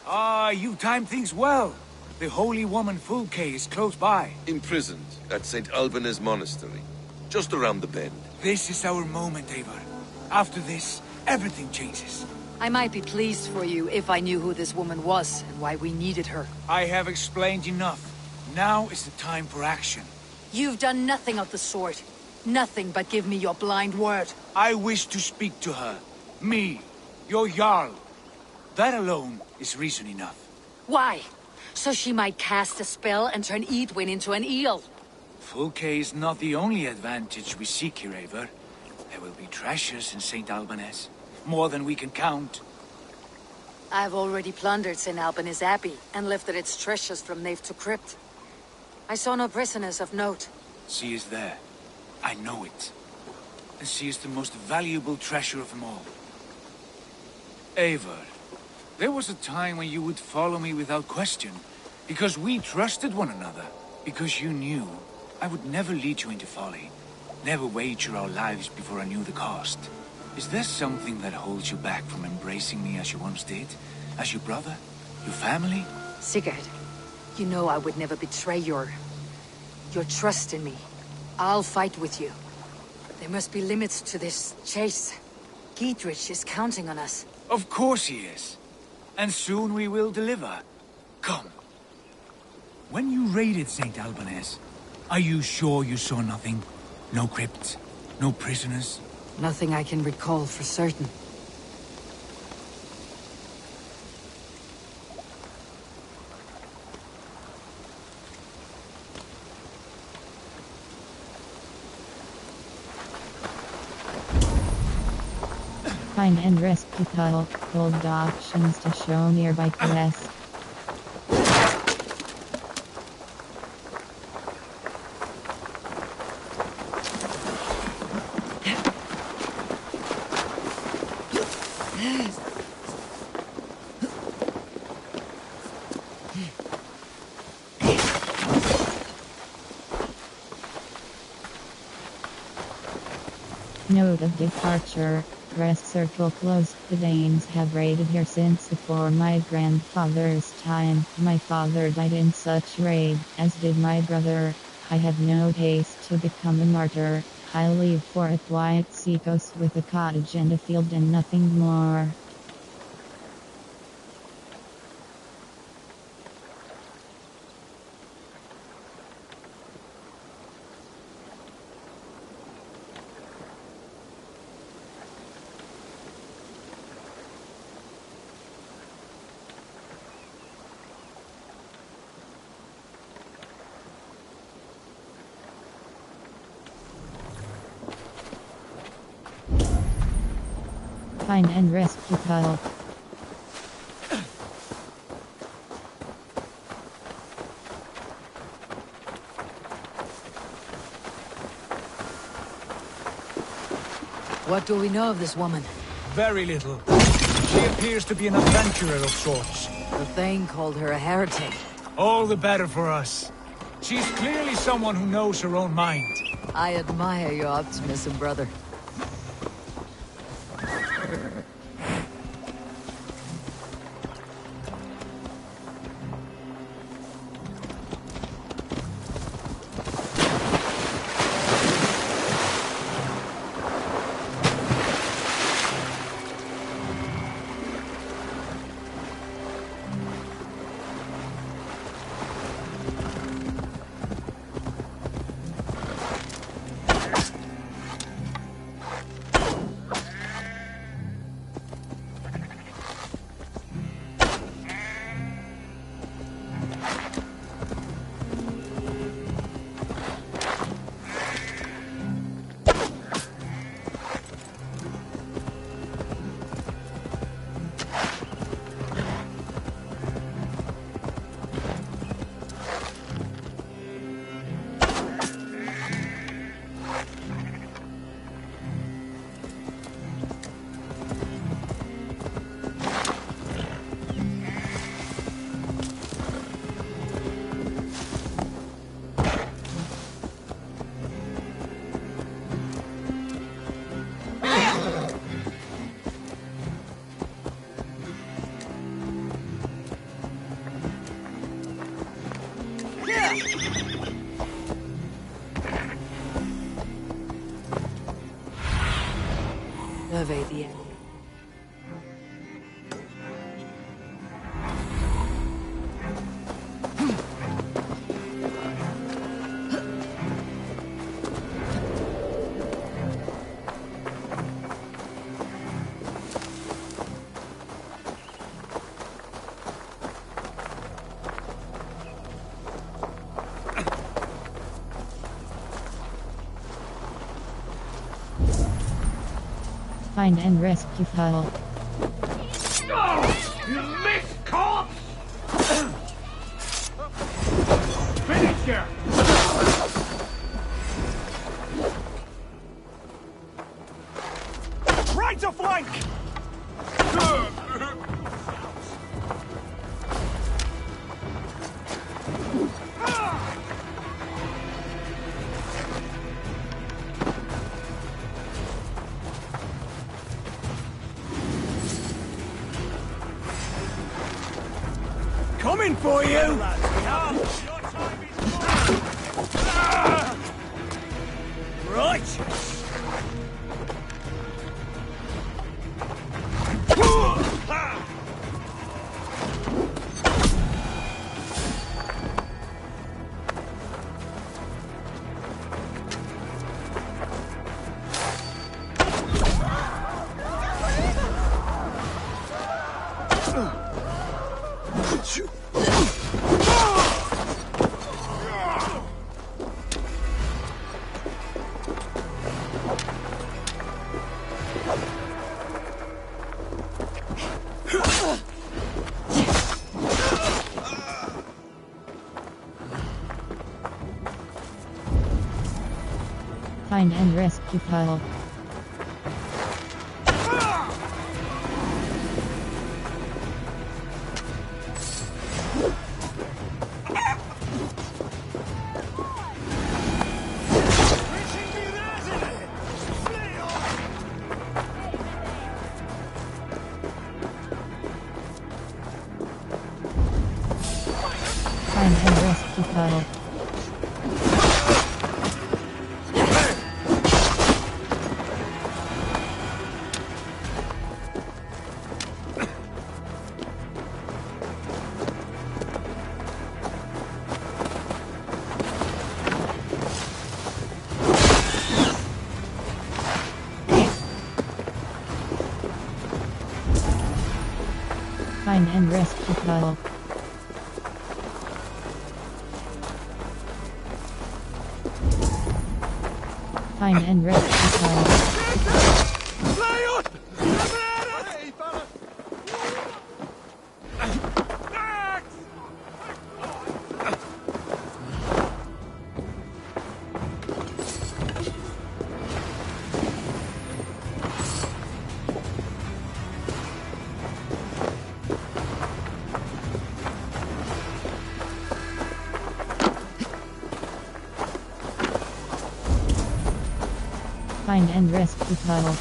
Ah, you timed things well. The holy woman Fulke is close by. Imprisoned at St. Alban's Monastery, just around the bend. This is our moment, Eivor. After this, everything changes. I might be pleased for you if I knew who this woman was and why we needed her. I have explained enough. Now is the time for action. You've done nothing of the sort. Nothing but give me your blind word. I wish to speak to her. Me, your Jarl. That alone is reason enough. Why? So she might cast a spell and turn Eadwyn into an eel. Fulke is not the only advantage we seek here, Eivor. There will be treasures in St. Alban's. More than we can count. I've already plundered St. Alban's Abbey and lifted its treasures from nave to crypt. I saw no prisoners of note. She is there. I know it. And she is the most valuable treasure of them all. Eivor, there was a time when you would follow me without question, because we trusted one another, because you knew I would never lead you into folly, never wager our lives before I knew the cost. Is there something that holds you back from embracing me as you once did? As your brother? Your family? Sigurd, you know I would never betray your trust in me. I'll fight with you. But there must be limits to this chase. Giedrich is counting on us. Of course he is. And soon we will deliver. Come. When you raided St. Alban's, are you sure you saw nothing? No crypts? No prisoners? Nothing I can recall for certain. Find and rescue tunnel. Hold options to show nearby quest. Note of departure. Rest circle closed. The Danes have raided here since before my grandfather's time. My father died in such raid, as did my brother. I have no taste to become a martyr. I leave for a quiet seacoast with a cottage and a field and nothing more. Find and rescue tunnel. What do we know of this woman? Very little. She appears to be an adventurer of sorts. The Thane called her a heretic. All the better for us. She's clearly someone who knows her own mind. I admire your optimism, brother. Survey the area. Find and rescue File. Oh, you missed, corpse! Finish her! Right to flank! Coming for you! Right! Find and rescue File. Find and rescue File. Find and rescue File. Find and rescue File. Find and rescue tunnel.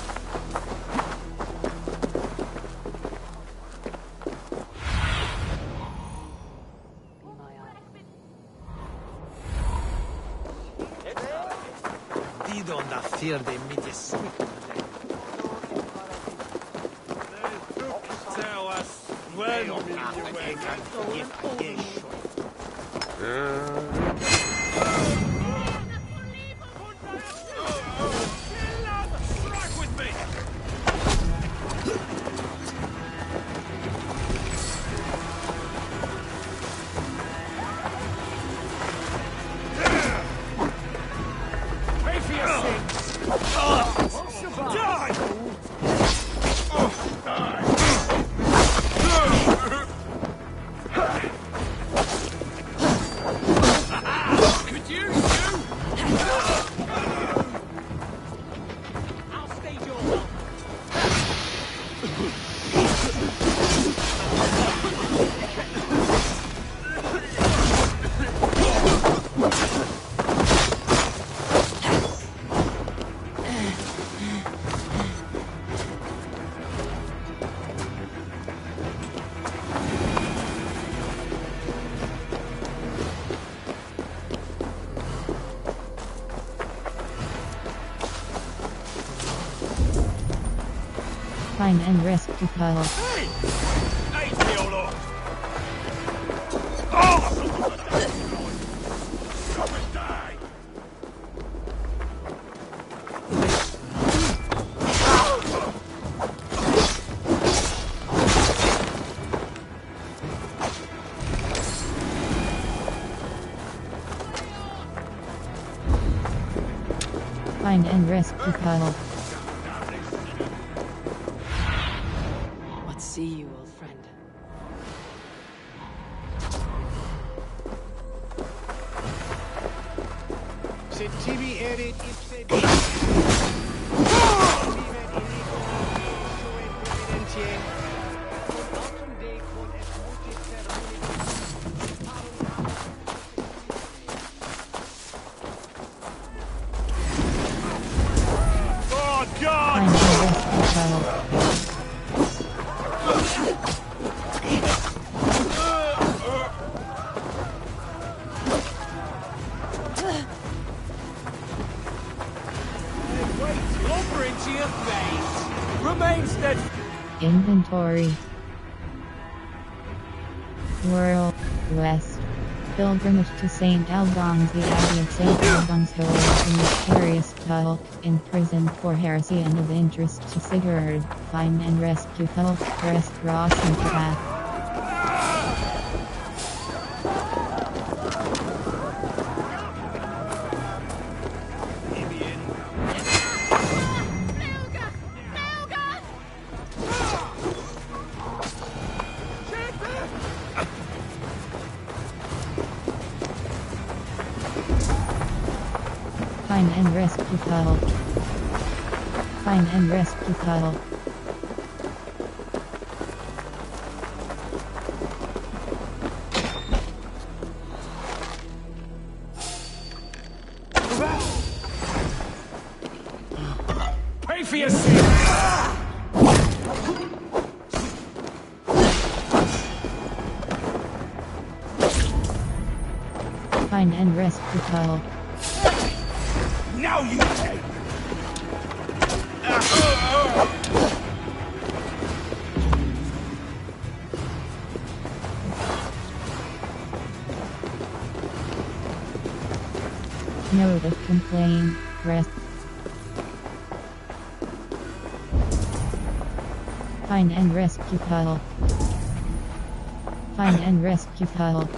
Tell us when strike with me! Pay for your sins! Die! Could you? I'll stage your help. Find and rescue tunnel. Hey, Theodore! Come and die! Find and rescue tunnel. What see you, old friend? Se tibi erit ipse Oh, God! Find and rescue tunnel. Over into your face! Remain steadfast! Inventory. World. West. Pilgrimage to St. Albans. The Abbey of St. Albans holds a mysterious cult, imprisoned for heresy and of interest to Sigurd. Find and rescue cult. Press cross and path. Find and rescue tunnel. Find and rescue tunnel. Pay for your sins! Find and rescue tunnel. Now you take! Note of complaint. Press. Find and rescue tunnel. Find and rescue tunnel.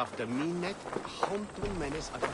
After me net, Honton menes at the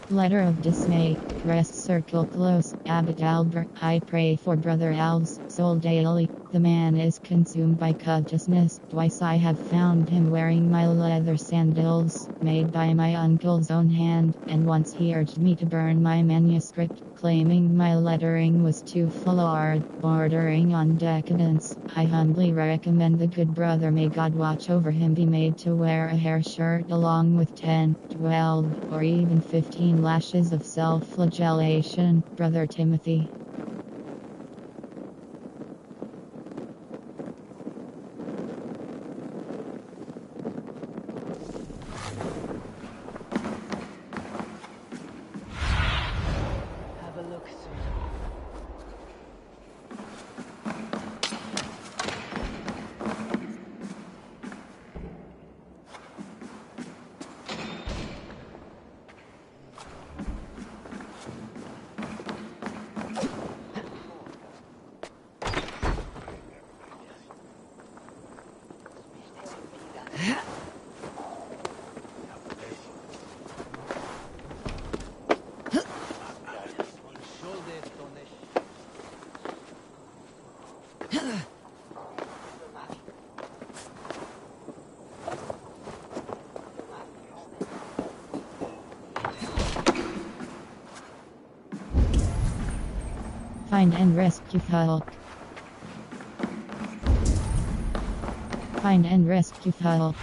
Letter of dismay. Crest circle close. Abbot Albert, I pray for Brother Al's soul daily. The man is consumed by covetousness. Twice I have found him wearing my leather sandals, made by my uncle's own hand, and once he urged me to burn my manuscript, claiming my lettering was too flawed, bordering on decadence. I humbly recommend the good brother, may God watch over him, be made to wear a hair shirt along with 10, 12, or even 15 lashes of self-flagellation. Brother Timothy. Have a look, sir. Find and rescue Hulk. Find and rescue Hulk.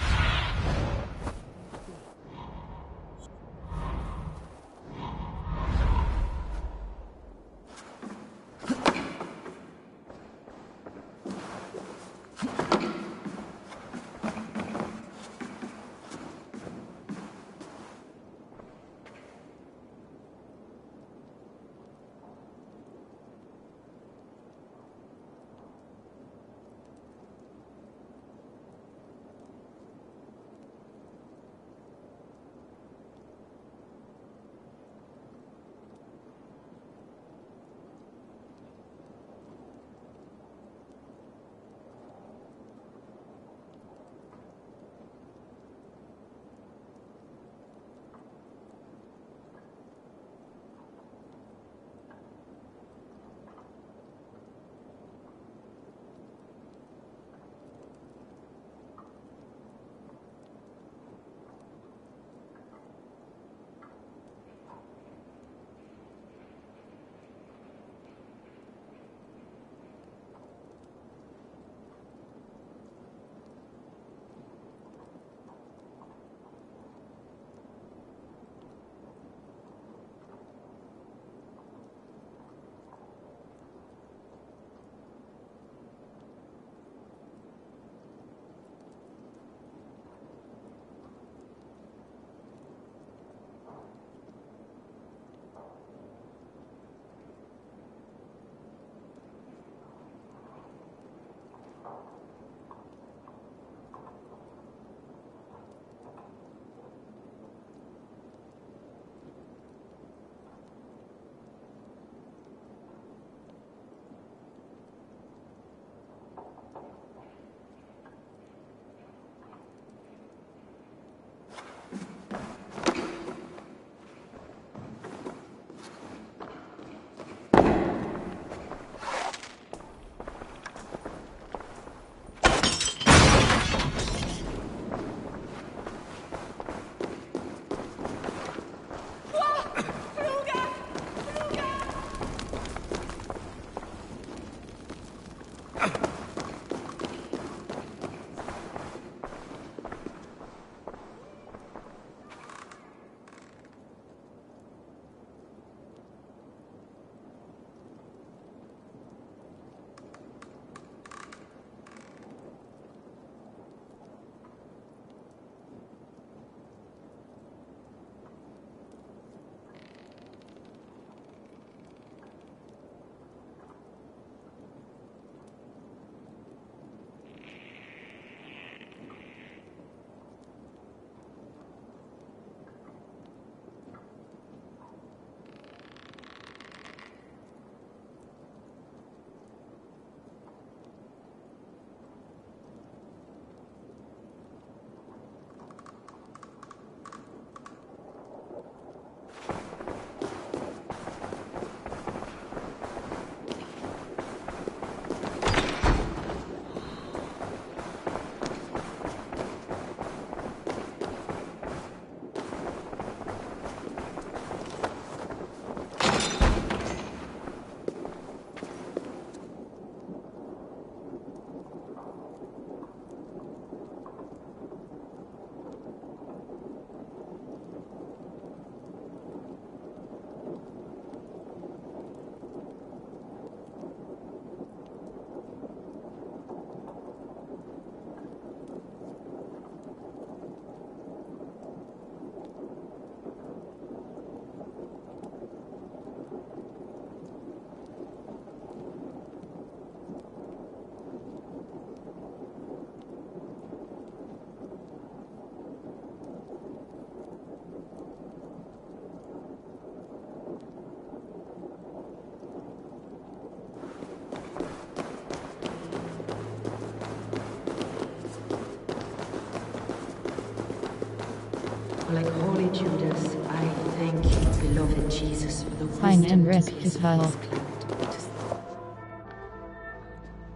Like holy Judas, I thank you, beloved Jesus, for the Find wisdom and to risk pierce his huddle. this cloud.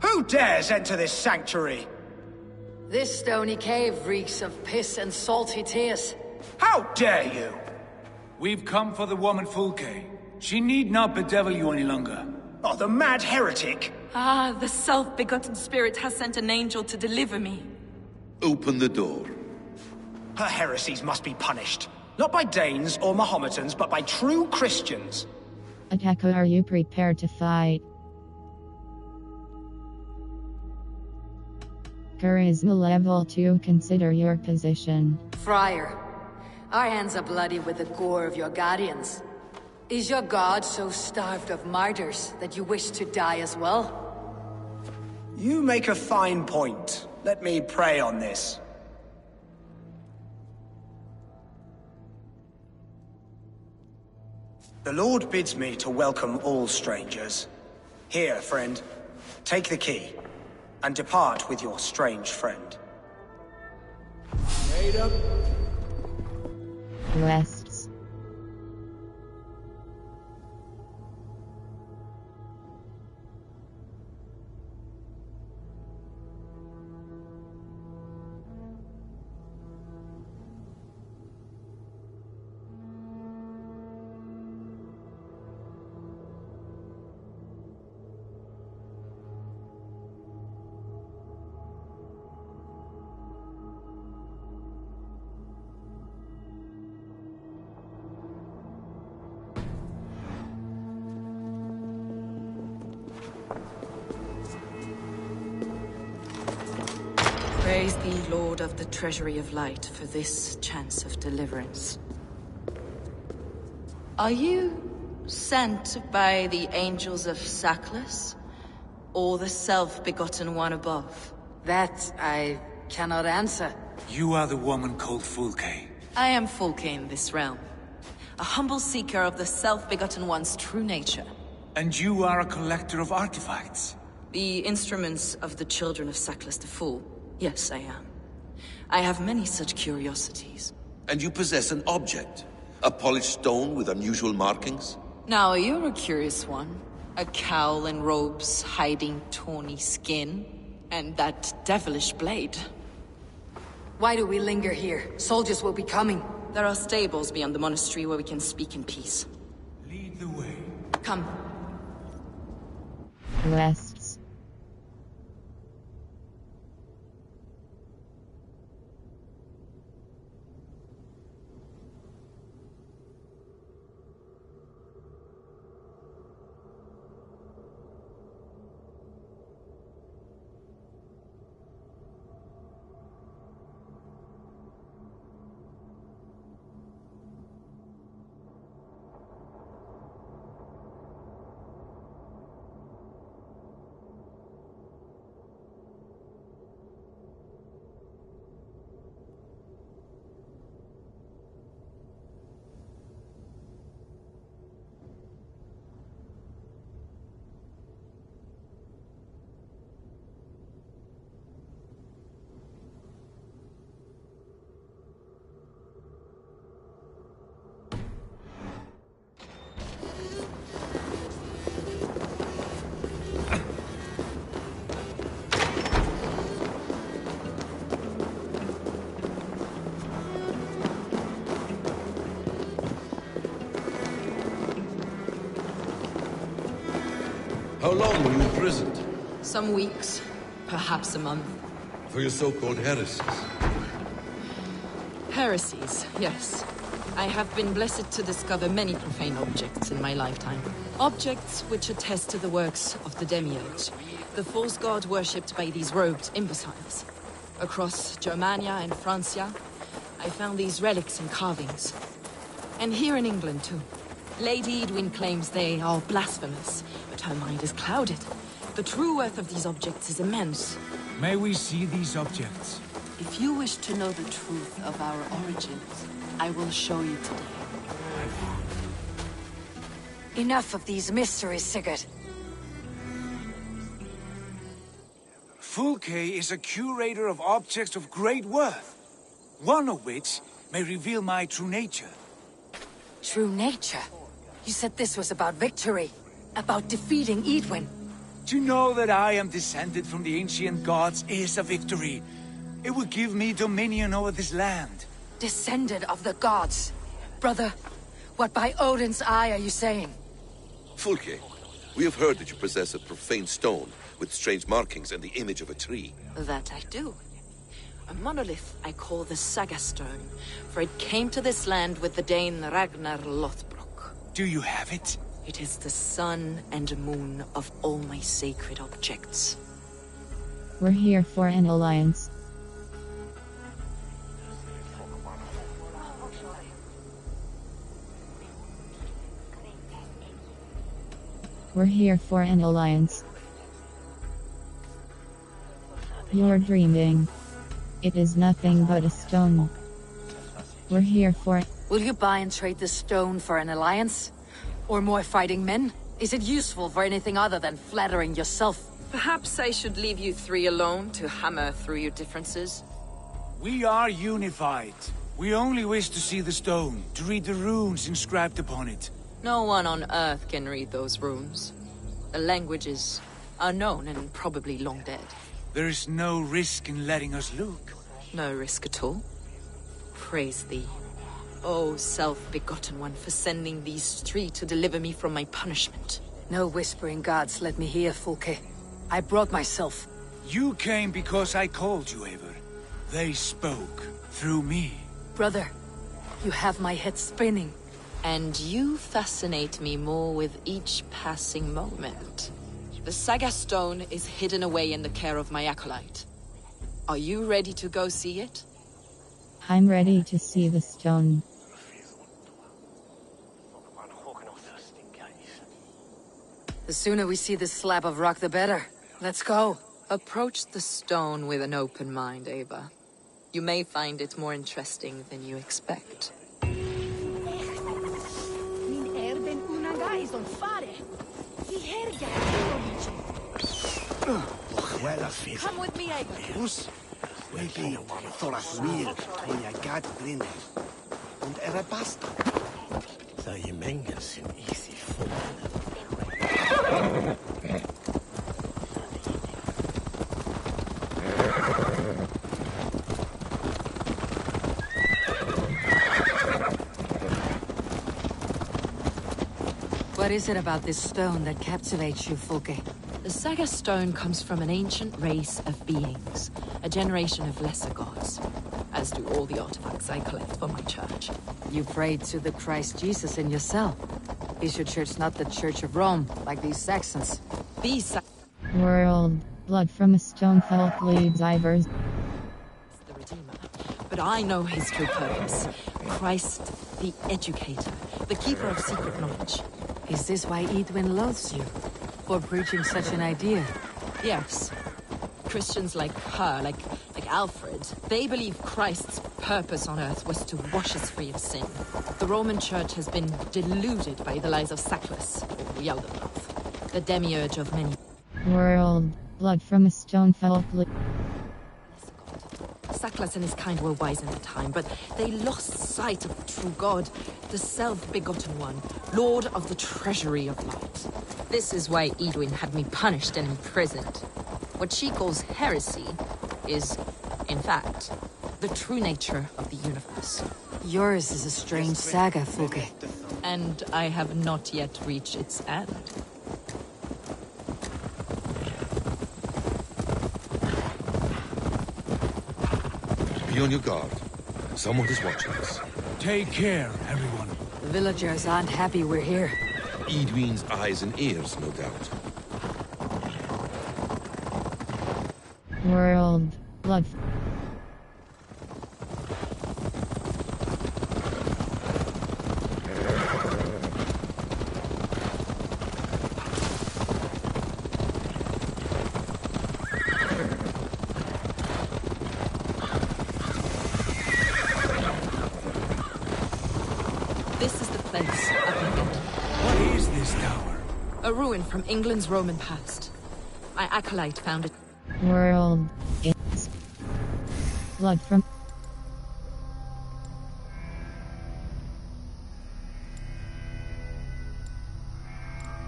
Who dares enter this sanctuary? This stony cave reeks of piss and salty tears. How dare you? We've come for the woman Fulke. She need not bedevil you any longer. Oh, the mad heretic! Ah, the self-begotten spirit has sent an angel to deliver me. Open the door. Her heresies must be punished. Not by Danes or Mahometans, but by true Christians. Attacker, are you prepared to fight? Charisma level 2, consider your position. Friar, our hands are bloody with the gore of your guardians. Is your god so starved of martyrs that you wish to die as well? You make a fine point. Let me pray on this. The Lord bids me to welcome all strangers. Here, friend, take the key, and depart with your strange friend. Made up. Rests. Praise thee, Lord of the Treasury of Light, for this chance of deliverance. Are you sent by the angels of Saklas, or the self-begotten one above? That I cannot answer. You are the woman called Fulke. I am Fulke in this realm, a humble seeker of the self-begotten one's true nature. And you are a collector of artifacts. The instruments of the children of Saklas the Fool. Yes, I am. I have many such curiosities. And you possess an object? A polished stone with unusual markings? Now, you're a curious one. A cowl and robes hiding tawny skin. And that devilish blade. Why do we linger here? Soldiers will be coming. There are stables beyond the monastery where we can speak in peace. Lead the way. Come. Rests. How long were you imprisoned? Some weeks, perhaps a month. For your so-called heresies? Heresies, yes. I have been blessed to discover many profane objects in my lifetime. Objects which attest to the works of the Demiurge, the false god worshipped by these robed imbeciles. Across Germania and Francia, I found these relics and carvings. And here in England, too. Lady Edwin claims they are blasphemous, but her mind is clouded. The true worth of these objects is immense. May we see these objects? If you wish to know the truth of our origins, I will show you today. Enough of these mysteries, Sigurd. Fulke is a curator of objects of great worth, one of which may reveal my true nature. True nature? You said this was about victory, about defeating Edwin. To know that I am descended from the ancient gods is a victory. It will give me dominion over this land. Descended of the gods? Brother, what by Odin's eye are you saying? Fulke, we have heard that you possess a profane stone with strange markings and the image of a tree. That I do. A monolith I call the Saga Stone, for it came to this land with the Dane Ragnar Lothbrok. Do you have it? It is the sun and moon of all my sacred objects. We're here for an alliance. We're here for an alliance. You're dreaming. It is nothing but a stone. We're here for... Will you buy and trade the stone for an alliance? Or more fighting men? Is it useful for anything other than flattering yourself? Perhaps I should leave you three alone to hammer through your differences. We are unified. We only wish to see the stone, to read the runes inscribed upon it. No one on Earth can read those runes. The language is unknown and probably long dead. There is no risk in letting us look. No risk at all. Praise thee, O self-begotten one, for sending these three to deliver me from my punishment. No whispering gods, let me hear, Fulke. I brought myself. You came because I called you, Eivor. They spoke through me. Brother, you have my head spinning. And you fascinate me more with each passing moment. The Saga Stone is hidden away in the care of my acolyte. Are you ready to go see it? I'm ready to see the stone. The sooner we see this slab of rock, the better. Let's go. Approach the stone with an open mind, Eivor. You may find it more interesting than you expect. Come with me, Eivor. Maybe Thoras Mir, Toya Gad Brine. Und basta. The Mengen sind easy for. What is it about this stone that captivates you, Fulke? The Saga Stone comes from an ancient race of beings, a generation of lesser gods, as do all the artifacts I collect for my church. You prayed to the Christ Jesus in your cell. Is your church not the Church of Rome, like these Saxons? World. Blood from a stone folk leads Eivor. The Redeemer. But I know his true purpose. Christ, the educator, the keeper of secret knowledge. Is this why Edwin loathes you? For preaching such an idea? Yes. Christians like her, like Alfred, they believe Christ's purpose on earth was to wash us free of sin. The Roman Church has been deluded by the lies of Sacklus, or Yaldabaoth, the demiurge of many... World. Blood from a stone folk Sacklus and his kind were wise in their time, but they lost sight of the true God, the self-begotten one, Lord of the treasury of light. This is why Edwin had me punished and imprisoned. What she calls heresy is, in fact, the true nature of the universe. Yours is a strange saga, Fulke. And I have not yet reached its end. Be on your guard. Someone is watching us. Take care, everyone. The villagers aren't happy we're here. Edwin's eyes and ears, no doubt. World. Blood. This is the place up ahead. What is this tower? A ruin from England's Roman past. My acolyte found it. World. It's blood from...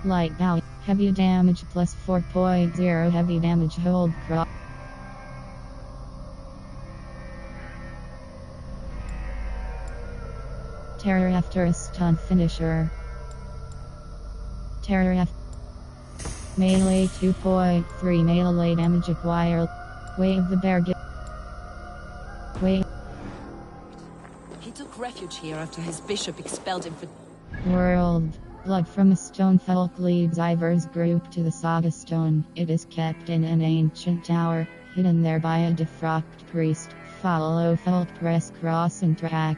Light bow. Heavy damage plus 4.0 heavy damage hold cross. Terror after a stun finisher. Terror after melee 2.3 melee damage acquired. Wave the bear. Wave. He took refuge here after his bishop expelled him for... World. Blood from a stone Felk leads Ivor's group to the Saga Stone. It is kept in an ancient tower, hidden there by a defrocked priest. Follow Felk press cross and track.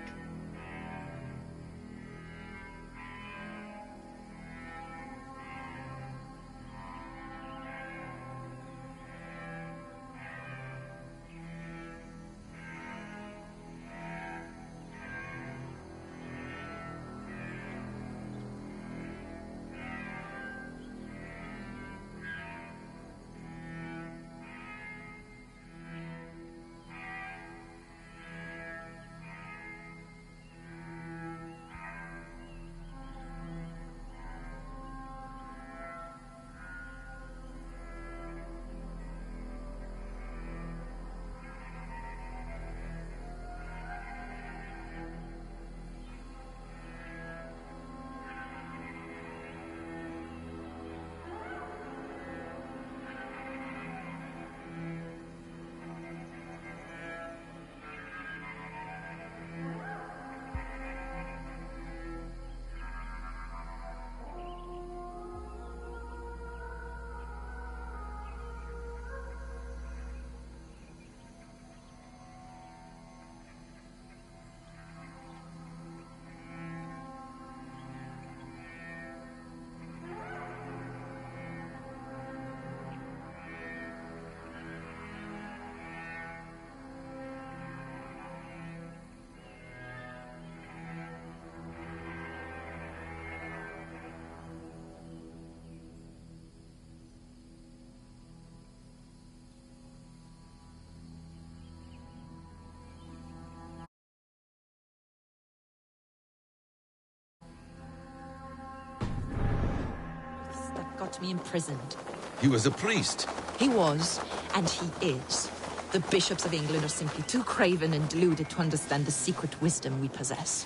Got me imprisoned. He was a priest. He was, and he is. The bishops of England are simply too craven and deluded to understand the secret wisdom we possess.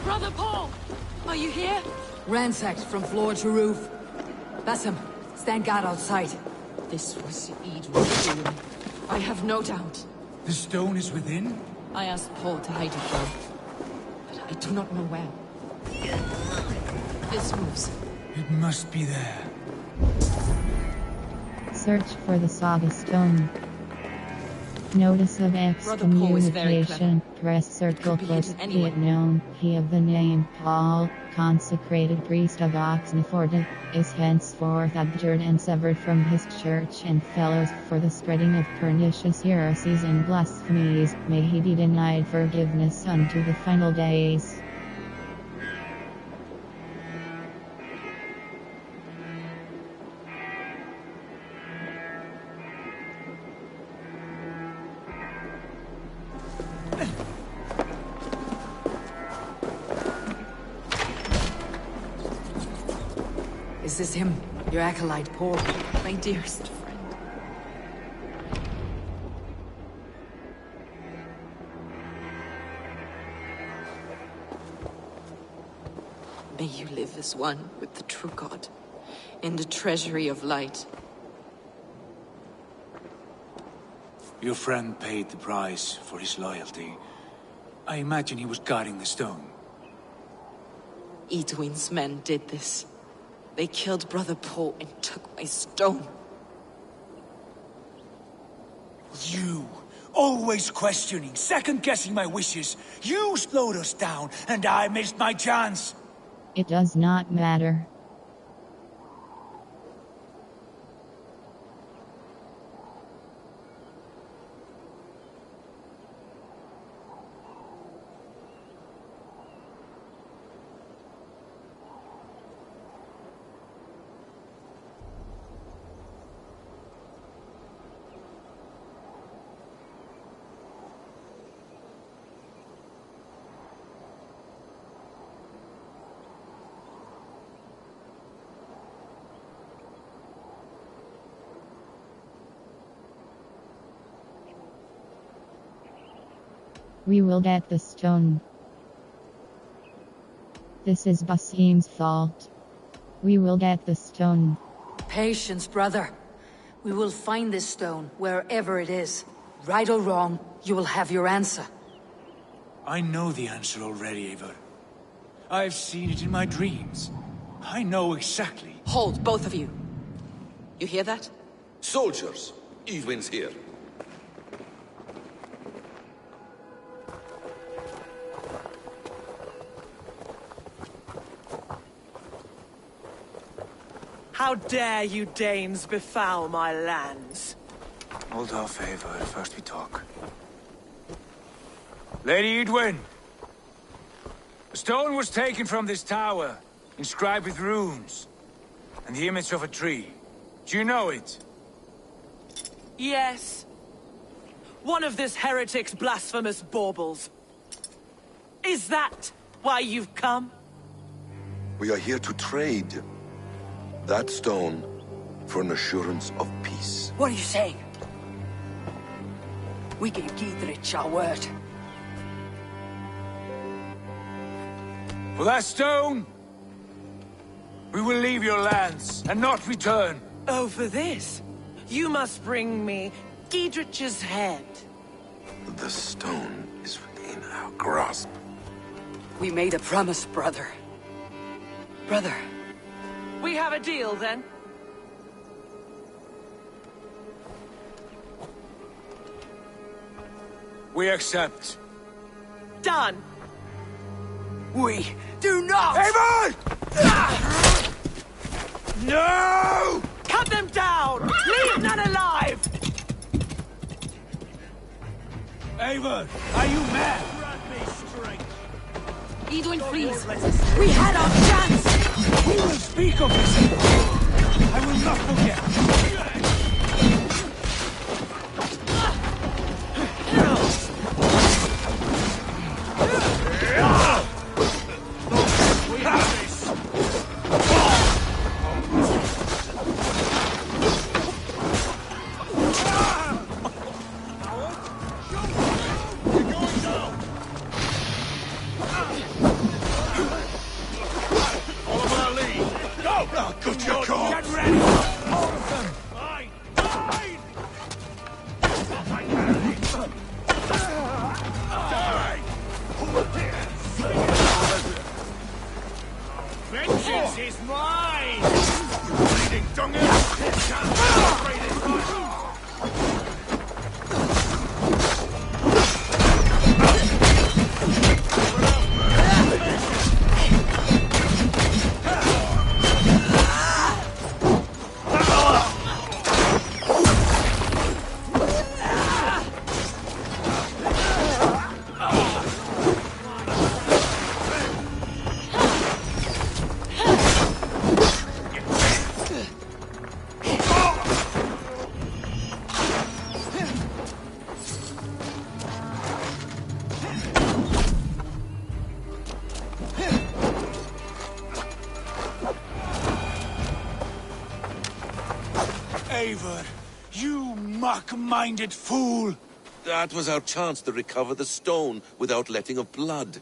Brother Paul! Are you here? Ransacked from floor to roof. Basim, stand guard outside. This was Idris' doing. I have no doubt. The stone is within? I asked Paul to hide it from, but I do not know where. This moves. It must be there. Search for the Saga Stone. Notice of excommunication. Press circle plus be it known. He of the name Paul, consecrated priest of Oxenford, is henceforth abjured and severed from his church and fellows for the spreading of pernicious heresies and blasphemies. May he be denied forgiveness unto the final days. Is this him? Your acolyte, Paul? My dearest friend. May you live as one with the true God, in the treasury of light. Your friend paid the price for his loyalty. I imagine he was guarding the stone. Edwin's men did this. They killed Brother Paul and took my stone. You! Always questioning, second-guessing my wishes. You slowed us down, and I missed my chance! It does not matter. We will get the stone. This is Basim's fault. We will get the stone. Patience, brother. We will find this stone, wherever it is. Right or wrong, you will have your answer. I know the answer already, Eivor. I've seen it in my dreams. I know exactly. Hold, both of you. You hear that? Soldiers, Eadwin's here. How dare you Danes befoul my lands? Hold off, Eivor. First we talk. Lady Eadwin! The stone was taken from this tower, inscribed with runes, and the image of a tree. Do you know it? Yes. One of this heretic's blasphemous baubles. Is that why you've come? We are here to trade that stone for an assurance of peace. What are you saying? We gave Gidrich our word. For that stone, we will leave your lands and not return. Oh, for this? You must bring me Gidrich's head. The stone is within our grasp. We made a promise, brother. Brother. We have a deal, then? We accept. Done. We do not! Eivor! No! Cut them down! Leave none alive! Eivor, are you mad? Eadwin, please. We had our chance! We will speak of this. I will not forget. Vengeance is mine! Bleeding tongue Eivor, you mock-minded fool! That was our chance to recover the stone without letting of blood.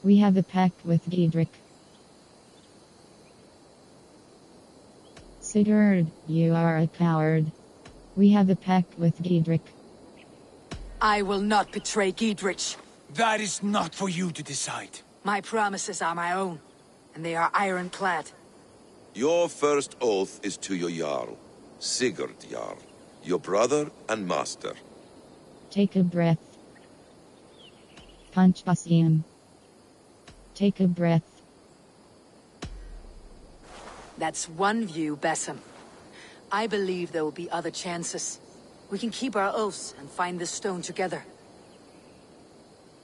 We have a pact with Gidrich. Sigurd, you are a coward. We have a pact with Gidrich. I will not betray Gidrich. That is not for you to decide. My promises are my own, and they are ironclad. Your first oath is to your Jarl, Sigurd Jarl, your brother and master. Take a breath. Punch Basim. Take a breath. That's one view, Basim. I believe there will be other chances. We can keep our oaths and find this stone together.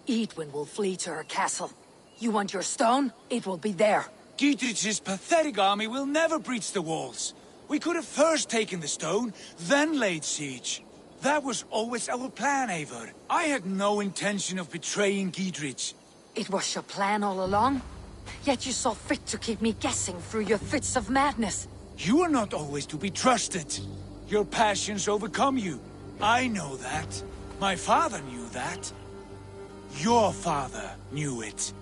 Eadwin will flee to her castle. You want your stone? It will be there. Gidrich's pathetic army will never breach the walls. We could have first taken the stone, then laid siege. That was always our plan, Eivor. I had no intention of betraying Gidrich. It was your plan all along? Yet you saw fit to keep me guessing through your fits of madness. You are not always to be trusted. Your passions overcome you. I know that. My father knew that. Your father knew it.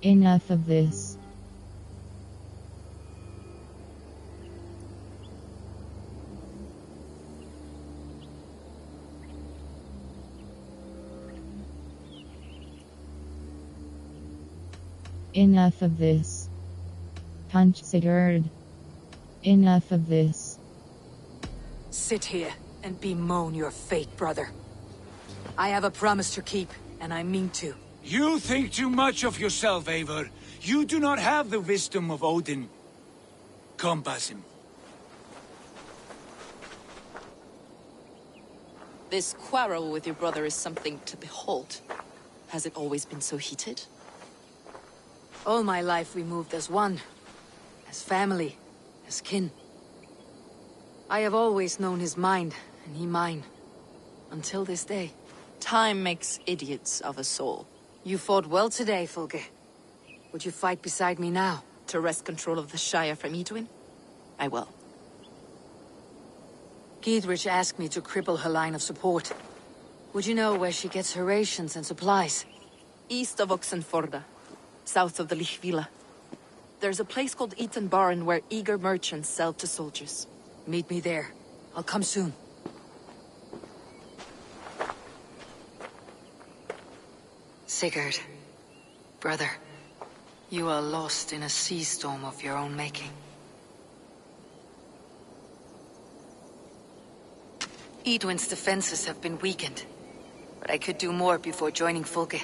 Enough of this. Enough of this. Punch Sigurd. Enough of this. Sit here and bemoan your fate, brother. I have a promise to keep, and I mean to. You think too much of yourself, Eivor. You do not have the wisdom of Odin. Come, Basim. This quarrel with your brother is something to behold. Has it always been so heated? All my life we moved as one. As family. As kin. I have always known his mind, and he mine. Until this day. Time makes idiots of us all. You fought well today, Fulke. Would you fight beside me now? To wrest control of the Shire from Edwin? I will. Giedrich asked me to cripple her line of support. Would you know where she gets her rations and supplies? East of Oxenforda, south of the Lichvila. There's a place called Eaton Barn where eager merchants sell to soldiers. Meet me there. I'll come soon. Sigurd, brother, you are lost in a sea storm of your own making. Edwin's defenses have been weakened, but I could do more before joining Fulke.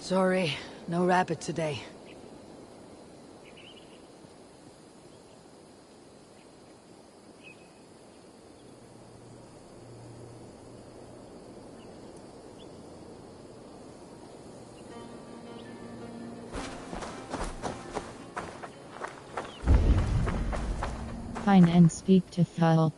Sorry, no rabbit today. Find and speak to Thulk.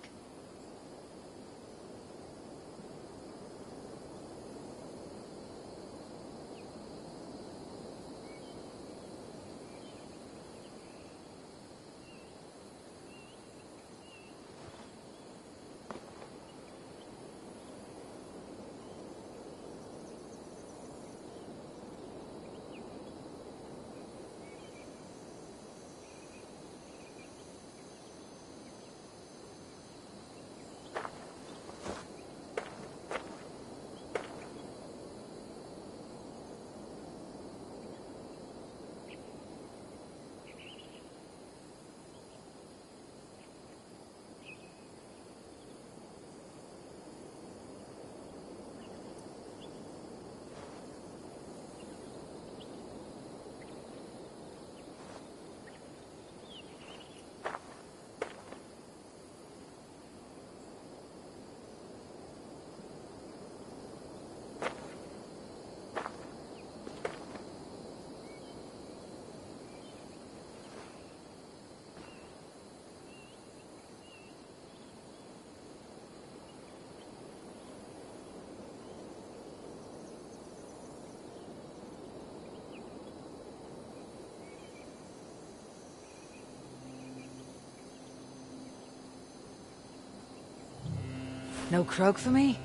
No croak for me?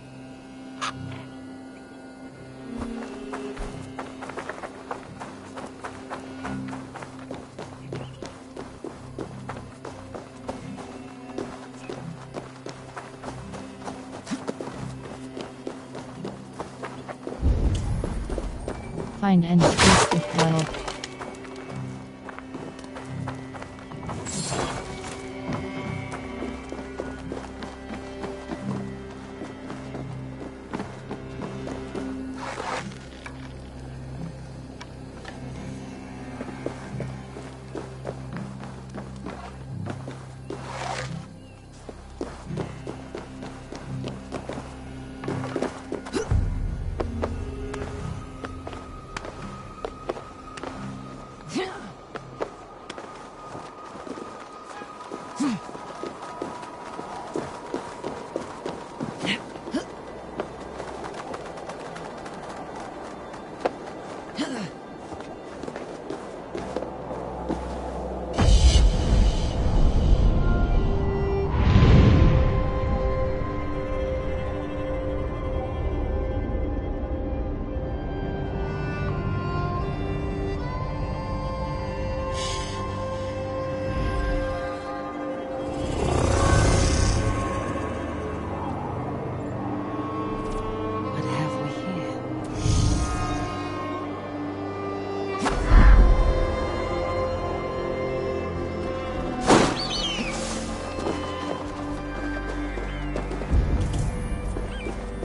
Find and speak to Phil.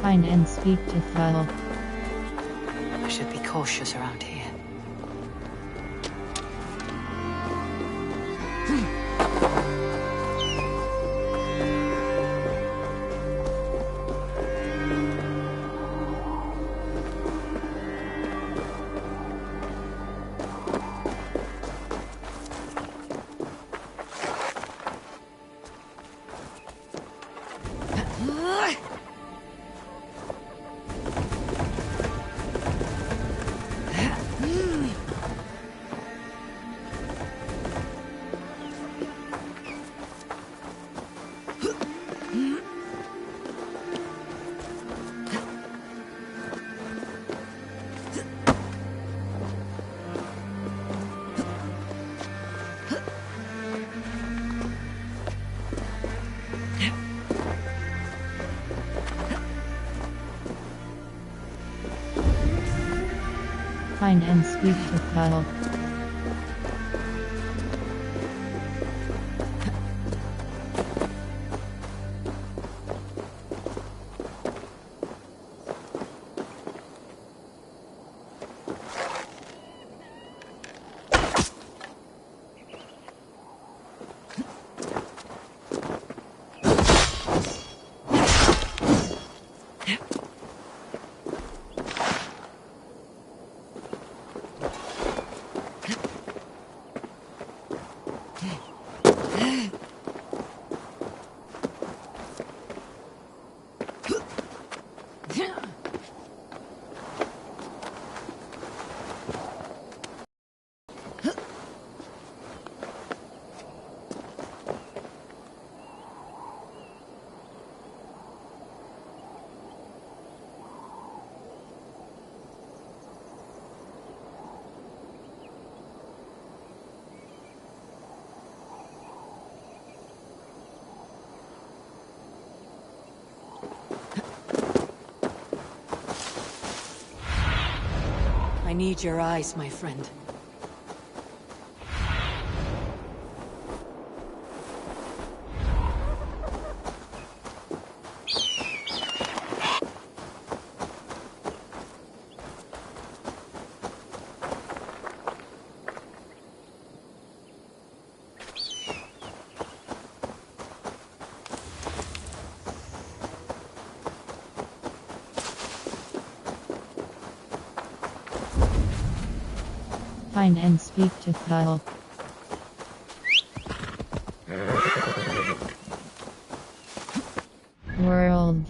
Find and speak to Phil. I should be cautious around here. Find and speak to Phil. I need your eyes, my friend. Find and speak to Phil. World